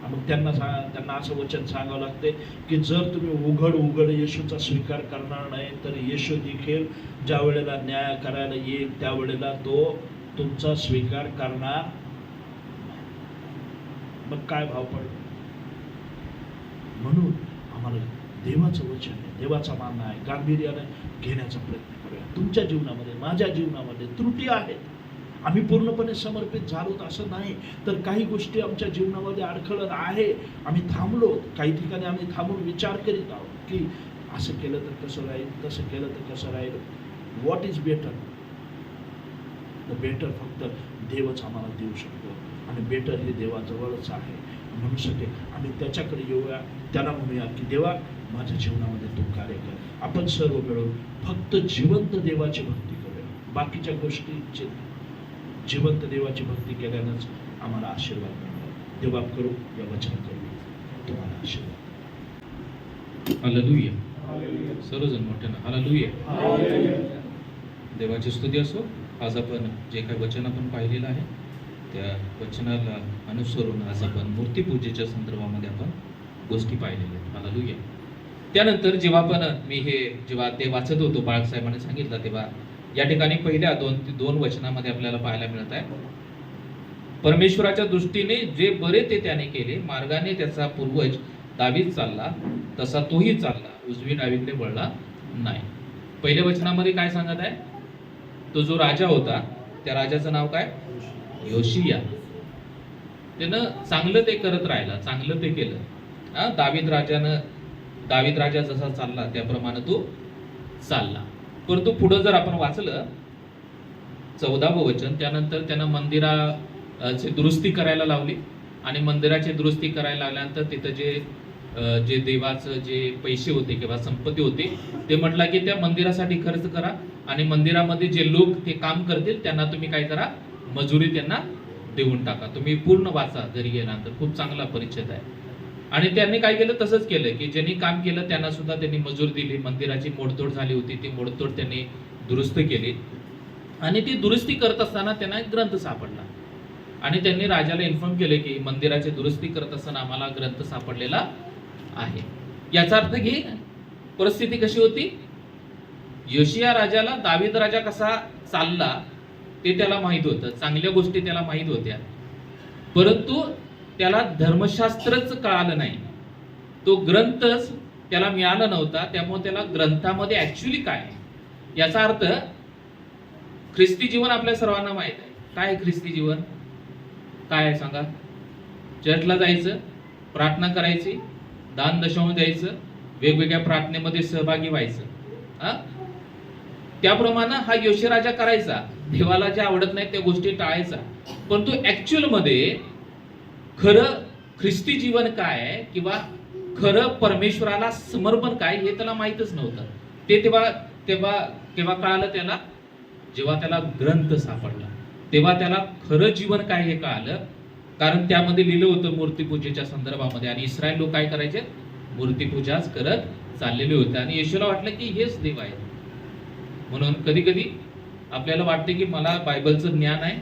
मग त्यांना असं वचन सांगावं लागते की जर तुम्ही उघड येशूचा स्वीकार करणार नाही तर येशू देखील ज्या वेळेला न्याय करायला येईल त्यावेळेला तो तुमचा स्वीकार करणार. मग काय भाव पडतो. म्हणून आम्हाला देवाचं वचन आहे, देवाचा मान आहे, गांभीर्याने घेण्याचा प्रयत्न करूया. तुमच्या जीवनामध्ये, माझ्या जीवनामध्ये त्रुटी आहेत, आम्ही पूर्णपणे समर्पित झालोत असं नाही, तर काही गोष्टी आमच्या जीवनामध्ये अडखळत आहे. आम्ही थांबलो, काही ठिकाणी आम्ही थांबून विचार करीत आहोत की असं केलं तर कसं राहील, तसं केलं तर कसं राहील. What is better. The better फक्त देवच आम्हाला देऊ शकतो आणि बेटर हे देवाजवळच आहे. म्हणू शकेल. आम्ही त्याच्याकडे येऊया, त्याला म्हणूया की देवा माझ्या जीवनामध्ये तू कार्य कर. आपण सर्व मिळून फक्त जिवंत देवाची भक्ती करूया. बाकीच्या गोष्टीची जिवंत देवाची भक्ती केल्यानंच आम्हाला आशीर्वाद मिळणार. देवा करू या वचन करू तुम्हाला आशीर्वाद. हालेलुया. सर्वजण मोठ्यानं हालेलुया. देवाची स्तुती असो. आज आपण जे काही वचन आपण पाहिलेलं आहे त्या वचनाला अनुसरून आज आपण मूर्तीपूजेच्या संदर्भामध्ये आपण गोष्टी पाहिलेल्या आहेत. हालेलुया. त्यानंतर जेव्हा ते वाचत होतो बाळासाहेबांनी सांगितलं तेव्हा या ठिकाणी पहिल्या दोन वचनामध्ये आपल्याला पाहायला मिळत आहे परमेश्वराच्या दृष्टीने जे बरे ते त्याने केले, मार्गाने त्याचा पूर्वज दावीद चालला तसा तोही चालला, उजवी डावीकडे वळला नाही. पहिल्या वचनामध्ये काय सांगत आहे? तो जो राजा होता त्या राजाचं नाव काय? योशिया. त्यानं चांगलं ते करत राहिला, चांगलं ते केलं. दावीद राजा जसा चालला त्याप्रमाणे तो चालला. परंतु पुढे जर आपण वाचलं 14वे वचन, त्यानंतर त्यानं मंदिराची दुरुस्ती करायला लावली आणि मंदिराची दुरुस्ती करायला लागल्यानंतर तिथं जे देवाचं जे पैसे होते किंवा संपत्ती होती ते म्हटलं की त्या मंदिरासाठी खर्च करा आणि मंदिरामध्ये जे लोक ते काम करतील त्यांना तुम्ही काय करा, मजुरी त्यांना देऊन टाका. तुम्ही पूर्ण वाचा घरी गेल्यानंतर, खूप चांगला परिच्छेद आहे. आणि त्यांनी काय केलं? तसंच केलं की ज्यांनी काम केलं त्यांना सुद्धा त्यांनी मजूर दिली. मंदिराची मोडतोड झाली होती, ती मोडतोड त्यांनी दुरुस्त केली आणि ती दुरुस्ती करत असताना त्यांना एक ग्रंथ सापडला आणि त्यांनी राजाला इन्फॉर्म केले की मंदिराची दुरुस्ती करत असताना आम्हाला ग्रंथ सापडलेला आहे. याचा अर्थ घे, परिस्थिती कशी होती? योशिया राजाला दावीद राजा कसा चालला ते त्याला माहित होतं, चांगल्या गोष्टी त्याला माहित होत्या, परंतु त्याला धर्मशास्त्रच कळालं नाही. तो ग्रंथच त्याला मिळाला नव्हता. त्यामुळे त्याला ग्रंथामध्ये ऍक्च्युली काय आहे याचा अर्थ, ख्रिस्ती जीवन आपल्या सर्वांना माहित आहे. काय आहे ख्रिस्ती जीवन? काय आहे सांगा? चर्चला जायचं, प्रार्थना करायची, दान दशम द्यायचं, वेगवेगळ्या प्रार्थनेमध्ये सहभागी व्हायचं. त्याप्रमाणे हा योशिया राजा करायचा. देवाला जे आवडत नाही त्या गोष्टी टाळायचा. पण तो ऍक्च्युअल मध्ये खरं ख्रिस्ती जीवन काय आहे किंवा खरं परमेश्वराला समर्पण काय हे त्याला माहीतच नव्हतं. ते तेव्हा कळालं त्याला, जेव्हा त्याला ग्रंथ सापडला तेव्हा त्याला खरं जीवन काय हे कळालं. कारण त्यामध्ये लिहिलं होतं मूर्तीपूजेच्या संदर्भामध्ये आणि इस्रायल लोक काय करायचे? मूर्तीपूजाच करत चाललेले होते आणि येशूला वाटलं की हेच देव आहे. म्हणून कधी कधी आपल्याला वाटते की मला बायबलचं ज्ञान आहे,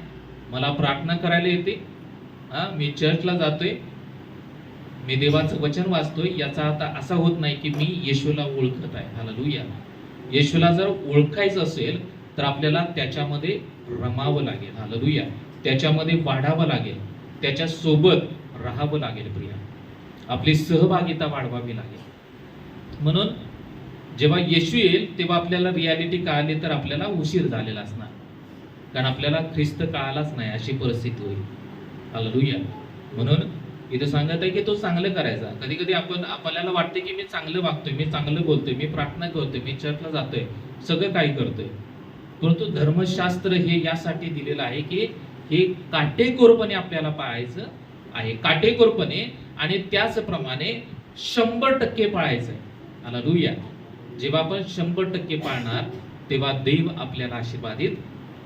मला प्रार्थना करायला येते, मी चर्चला जातोय, मी देवाचं वचन वाचतोय, याचा आता असा होत नाही की मी येशूला ओळखत आहे. हालेलुया. येशूला जर ओळखायचं असेल तर आपल्याला त्याच्यामध्ये रमावं लागेल. हालेलुया. त्याच्यामध्ये वाढावं लागेल, त्याच्या सोबत राहावं लागेल. प्रिया, आपली सहभागिता वाढवावी लागेल. म्हणून जेव्हा येशू येईल तेव्हा आपल्याला रियालिटी कळाली तर आपल्याला उशीर झालेला असणार, कारण आपल्याला ख्रिस्त कळालाच नाही अशी परिस्थिती होईल. हालेलुया. म्हणून इथे सांगत आहे की तो चांगलं करायचा. कधी कधी आपल्याला वाटते की मी चांगलं वागतोय, मी चांगलं बोलतोय, मी प्रार्थना करतोय, मी चर्चला जातोय, सगळं काही करतोय, परंतु धर्मशास्त्र हे यासाठी दिलेलं आहे की हे काटेकोरपणे आपल्याला पाळायचं आहे, काटेकोरपणे आणि त्याचप्रमाणे 100% पाळायचं आहे. हालेलुया. जेव्हा आपण 100% पाळणार तेव्हा देव आपल्याला आशीर्वादित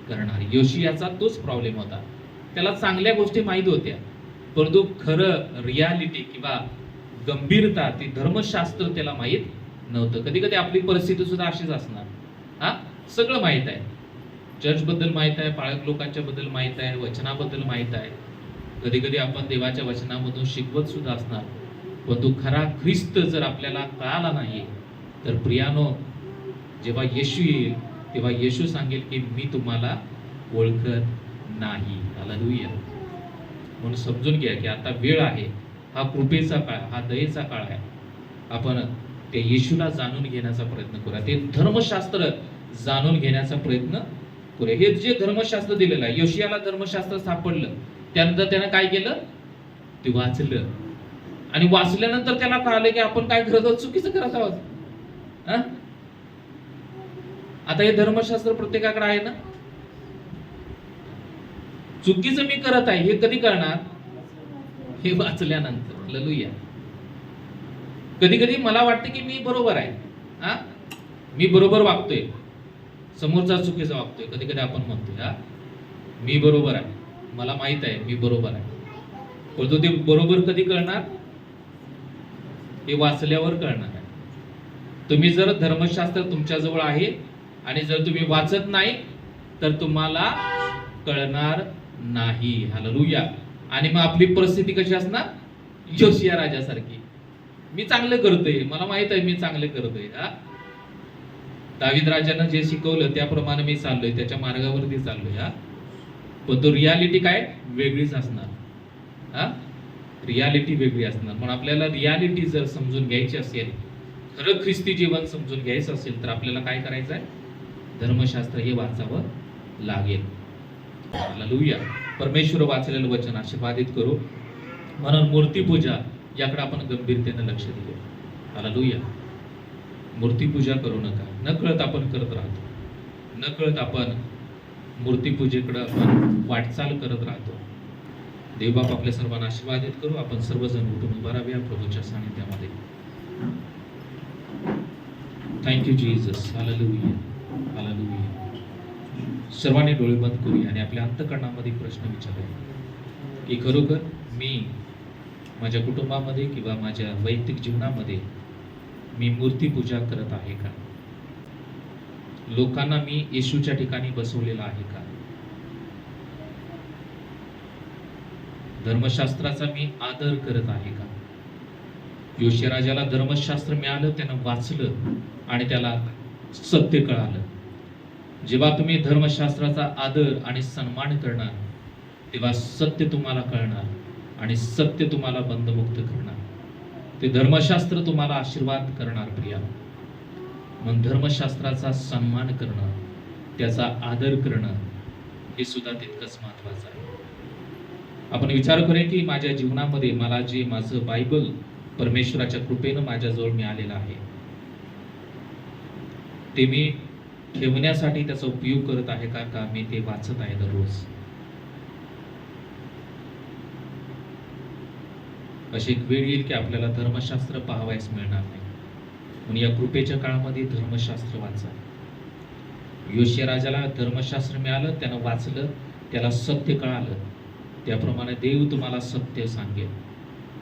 करणार. योशियाचा तोच प्रॉब्लेम होता. त्याला चांगल्या गोष्टी माहीत होत्या, परंतु खरं रियालिटी किंवा गंभीरता, ती धर्मशास्त्र त्याला माहीत नव्हतं. कधी कधी आपली परिस्थिती सुद्धा अशीच असणार. सगळं माहीत आहे, चर्च बद्दल माहीत आहे, पाळक लोकांच्या बद्दल माहीत आहे, वचनाबद्दल माहीत आहे, कधी कधी आपण देवाच्या वचनामधून शिकवत सुद्धा असणार, परंतु खरा ख्रिस्त जर आपल्याला कळाला नाही तर प्रियानो, जेव्हा येशू येईल तेव्हा येशू सांगेल की मी तुम्हाला ओळखत नाही. हालेलुया. म्हणून समजून घ्या की आता वेळ आहे, हा कृपेचा काळ, हा दयेचा काळ आहे. आपण ते येशूला जाणून घेण्याचा प्रयत्न करूया, ते धर्मशास्त्र जाणून घेण्याचा प्रयत्न करूया. हे जे धर्मशास्त्र दिलेलं आहे, योशियाला धर्मशास्त्र सापडलं, त्यानंतर त्यानं काय केलं? ते वाचलं आणि वाचल्यानंतर त्याला कळालं की आपण काय करत आहोत, चुकीचं करत आहोत. आता हे धर्मशास्त्र प्रत्येकाकडे आहे ना. चुकीचं मी करत आहे हे कधी कळणार? हे वाचल्यानंतर. हालेलुया. कधी कधी मला वाटतं की मी बरोबर आहे, हा मी बरोबर वागतोय, समोरचा चुकीचा वागतोय. कधी कधी आपण म्हणतोय हा मी बरोबर आहे, मला माहित आहे मी बरोबर आहे. परंतु ते बरोबर कधी कळणार? हे वाचल्यावर कळणार आहे. तुम्ही जर धर्मशास्त्र तुमच्याजवळ आहे आणि जर तुम्ही वाचत नाही तर तुम्हाला कळणार नाही. हालेलुया. आणि मग आपली परिस्थिती कशी असणार? योशिया राजासारखी. मी चांगलं करतोय, मला माहित आहे मी चांगलं करतोय. हा दावीद राजानं जे शिकवलं त्याप्रमाणे मी चाललोय, त्याच्या मार्गावरती चाललोय. हा पण तो रियालिटी काय वेगळीच असणार. हा रियालिटी वेगळी असणार. म्हणून आपल्याला रियालिटी जर समजून घ्यायची असेल, खरं ख्रिस्ती जीवन समजून घ्यायचं असेल तर आपल्याला काय करायचं आहे? धर्मशास्त्र हे वाचावं लागेल. हालेलुया. परमेश्वर वाचलेलं वचन आशीर्वादित करू. म्हणून मूर्तीपूजा याकडे आपण गंभीरतेने लक्ष दिले. हालेलुया. मूर्तीपूजा करू नका. न कळत आपण करत राहतो, न कळत आपण मूर्तीपूजेकडे आपण वाटचाल करत राहतो. देवबाप आपल्या सर्वांना आशीर्वादित करू. आपण सर्वजण उठून उभा राहूया प्रभूच्या सानिध्यामध्ये. Thank you Jesus. हालेलुया. हालेलुया. सर्वांनी डोळे बंद करूया आणि आपल्या अंतःकरणामध्ये प्रश्न विचारूया की खरोखर मी माझ्या कुटुंबामध्ये किंवा माझ्या वैयक्तिक जीवनामध्ये मी मूर्तीपूजा करत आहे का? लोकांना मी येशूच्या ठिकाणी बसवलेला आहे का? धर्मशास्त्राचा मी आदर करत आहे का? योशिया राजाला धर्मशास्त्र मिळालं, त्यानं वाचलं आणि त्याला सत्य कळालं. जेव्हा तुम्ही धर्मशास्त्राचा आदर आणि सन्मान करणार तेव्हा सत्य तुम्हाला कळणार आणि सत्य तुम्हाला बंधमुक्त करणार. ते धर्मशास्त्र तुम्हाला आशीर्वाद करणार प्रिया. म्हणून धर्मशास्त्राचा सन्मान करणं, त्याचा आदर करणं हे सुद्धा तितकंच महत्वाचं आहे. आपण विचार करूया की माझ्या जीवनामध्ये मला जे माझं बायबल परमेश्वराच्या कृपेनं माझ्याजवळ मिळालेलं आहे ते मी ठेवण्यासाठी त्याचा उपयोग करत आहे का मी ते वाचत आहे दररोज? अशी एक वेळ येईल की आपल्याला धर्मशास्त्र पाहावयास मिळणार नाही. म्हणून या कृपेच्या काळामध्ये धर्मशास्त्र वाचा. योशिया राजाला धर्मशास्त्र मिळालं, त्यानं वाचलं, त्याला सत्य कळालं. त्याप्रमाणे देव तुम्हाला सत्य सांगेल.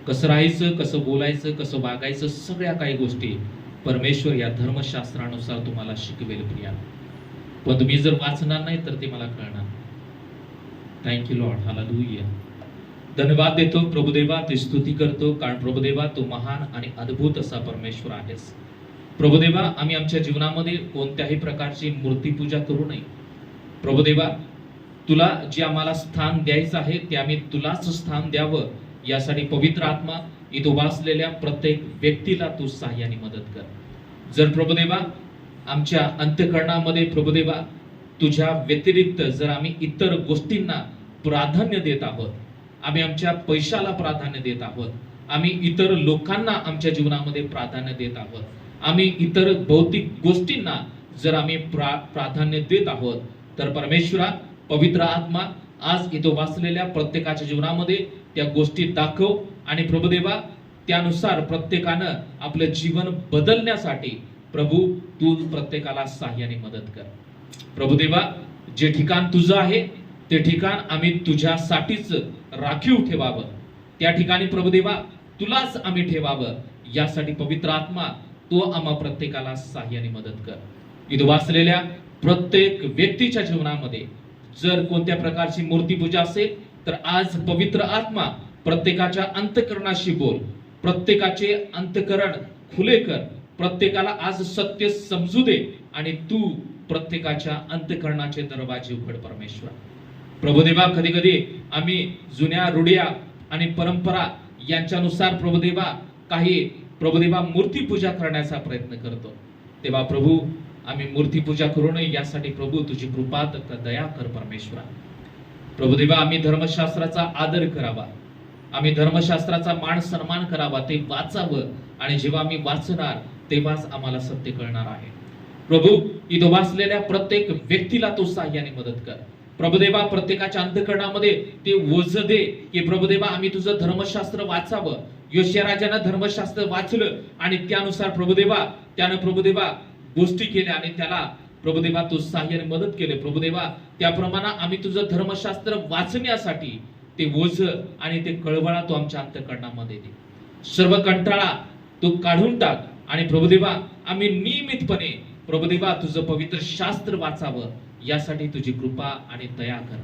कसं राहायचं, कसं बोलायचं, कसं वागायचं, सगळ्या काही गोष्टी परमेश्वर या धर्मशास्त्रानुसार तुम्हाला शिकवेल प्रिया. पण तुम्ही जर वाचणार नाही तर ते मला कळणार. Thank you Lord. हालेलुया. धन्यवाद देतो प्रभुदेवा, ते स्तुती करतो कारण प्रभुदेवा तू महान आणि अद्भुत असा परमेश्वर आहेस. प्रभुदेवा आम्ही आमच्या जीवनामध्ये कोणत्याही प्रकारची मूर्तीपूजा करू नये. प्रभुदेवा तुला जे आम्हाला स्थान द्यायचं आहे ते आम्ही तुलाच स्थान द्यावं यासाठी पवित्र आत्मा इथं वाचलेल्या प्रत्येक व्यक्तीला तू सहाय्याने मदत कर. जर प्रभुदेवा आमच्या अंतःकरणामध्ये प्रभुदेवा तुझ्या व्यतिरिक्त जर आम्ही इतर गोष्टींना प्राधान्य देत आहोत, आम्ही आमच्या पैशाला प्राधान्य देत आहोत, आम्ही इतर लोकांना आमच्या जीवनामध्ये प्राधान्य देत आहोत, आम्ही इतर भौतिक गोष्टींना जर आम्ही प्राधान्य देत आहोत तर परमेश्वरा पवित्र आत्मा आज इथं वाचलेल्या प्रत्येकाच्या जीवनामध्ये त्या गोष्टी दाखव आणि प्रभुदेवा त्यानुसार प्रत्येकानं आपलं जीवन बदलण्यासाठी प्रभू तू प्रत्येकाला सहाय्याने मदत कर. प्रभुदेवा जे ठिकाण तुझं आहे ते ठिकाण आम्ही तुझ्यासाठीच राखीव ठेवावं. त्या ठिकाणी प्रभुदेवा तुलाच आम्ही ठेवावं यासाठी पवित्र आत्मा तो आम्हा प्रत्येकाला सहाय्याने मदत कर. इथं वाचलेल्या प्रत्येक व्यक्तीच्या जीवनामध्ये जर कोणत्या प्रकारची मूर्तीपूजा असेल तर आज पवित्र आत्मा प्रत्येकाच्या अंतःकरणाशी बोल, प्रत्येकाचे अंतःकरण खुले कर, प्रत्येकाला आज सत्य समजू दे आणि तू प्रत्येकाच्या अंतःकरणाचे दरवाजे उघड परमेश्वर. प्रभुदेवा कधी कधी आम्ही जुन्या रूढ्या आणि परंपरा यांच्यानुसार प्रभुदेवा काही प्रभुदेवा मूर्तीपूजा करण्याचा प्रयत्न करतो. तेव्हा प्रभू आम्ही मूर्तीपूजा करू नये यासाठी प्रभू तुझी कृपा दया कर परमेश्वरा. प्रभुदेवा आम्ही धर्मशास्त्राचा आदर करावा, आम्ही धर्मशास्त्राचा मान सन्मान करावा, ते वाचावं आणि जेव्हा आम्ही वाचणार तेव्हाच आम्हाला सत्य कळणार आहे. प्रभू इथं वाचलेल्या प्रत्येक व्यक्तीला तू सहाय्याने मदत कर. प्रभुदेवा प्रत्येकाच्या अंतःकरणामध्ये ते ओझ दे की प्रभुदेवा आम्ही तुझं धर्मशास्त्र वाचावं. योशिया राजानं धर्मशास्त्र वाचलं आणि त्यानुसार त्यानं प्रभुदेवा गोष्टी केल्या आणि त्याला प्रभुदेवा तू सहाय्याने मदत केले. प्रभुदेवा त्याप्रमाणे आम्ही तुझं धर्मशास्त्र वाचण्यासाठी ते ओझ आणि ते कळवळा तू आमच्या अंतःकरणामध्ये दे. सर्व कंटाळा तू काढून टाक आणि प्रभुदेवा आम्ही नियमितपणे प्रभुदेवा तुझं पवित्र शास्त्र वाचावं यासाठी तुझी कृपा आणि दया कर.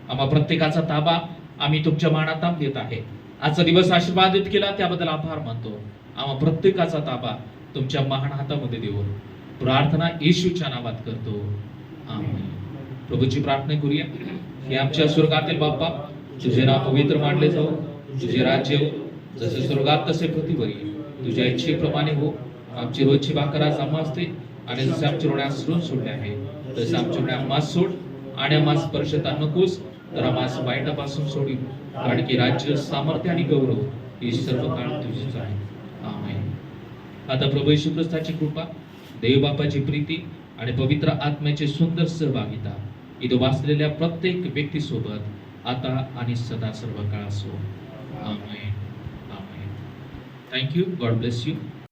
आम्हा प्रत्येकाचा ताबा आम्ही तुमच्या मानात देत आहे. आजचा दिवस आशीर्वादित केला त्याबद्दल आभार मानतो. आम्हा प्रत्येकाचा ताबा तुमच्या महान हातामध्ये देऊन प्रार्थना येशूच्या नावात करतो, आमेन. प्रभूची प्रार्थना करूया. हे आमच्या स्वर्गातील बाप्पा, तुझे नाव पवित्र मानले जाऊ, तुझे राज्य हो, जसे स्वर्गात तसे पृथ्वीवर. तुझ्या इच्छेप्रमाणे हो. आमची रोजची भाकर आज आम्हाला असते आणि जसे आमच्या ऋणास ऋण सोडले आहे तसे आमच्या ऋण आम्हास सोड आणि आम्हास स्पर्शता नकोस तर आम्हास वाईटापासून सोडी. कारण की राज्य, सामर्थ्य आणि गौरव हे सर्व काळ तुझीच आहे, आमेन. आता प्रभू येशू ख्रिस्ताची कृपा, देव बापाची प्रीती आणि पवित्र आत्म्याची सुंदर सहभागिता इथं वाचलेल्या प्रत्येक व्यक्तीसोबत आता आणि सदा सर्व काळ असो, आमेन. आमेन. थँक्यू. God bless you.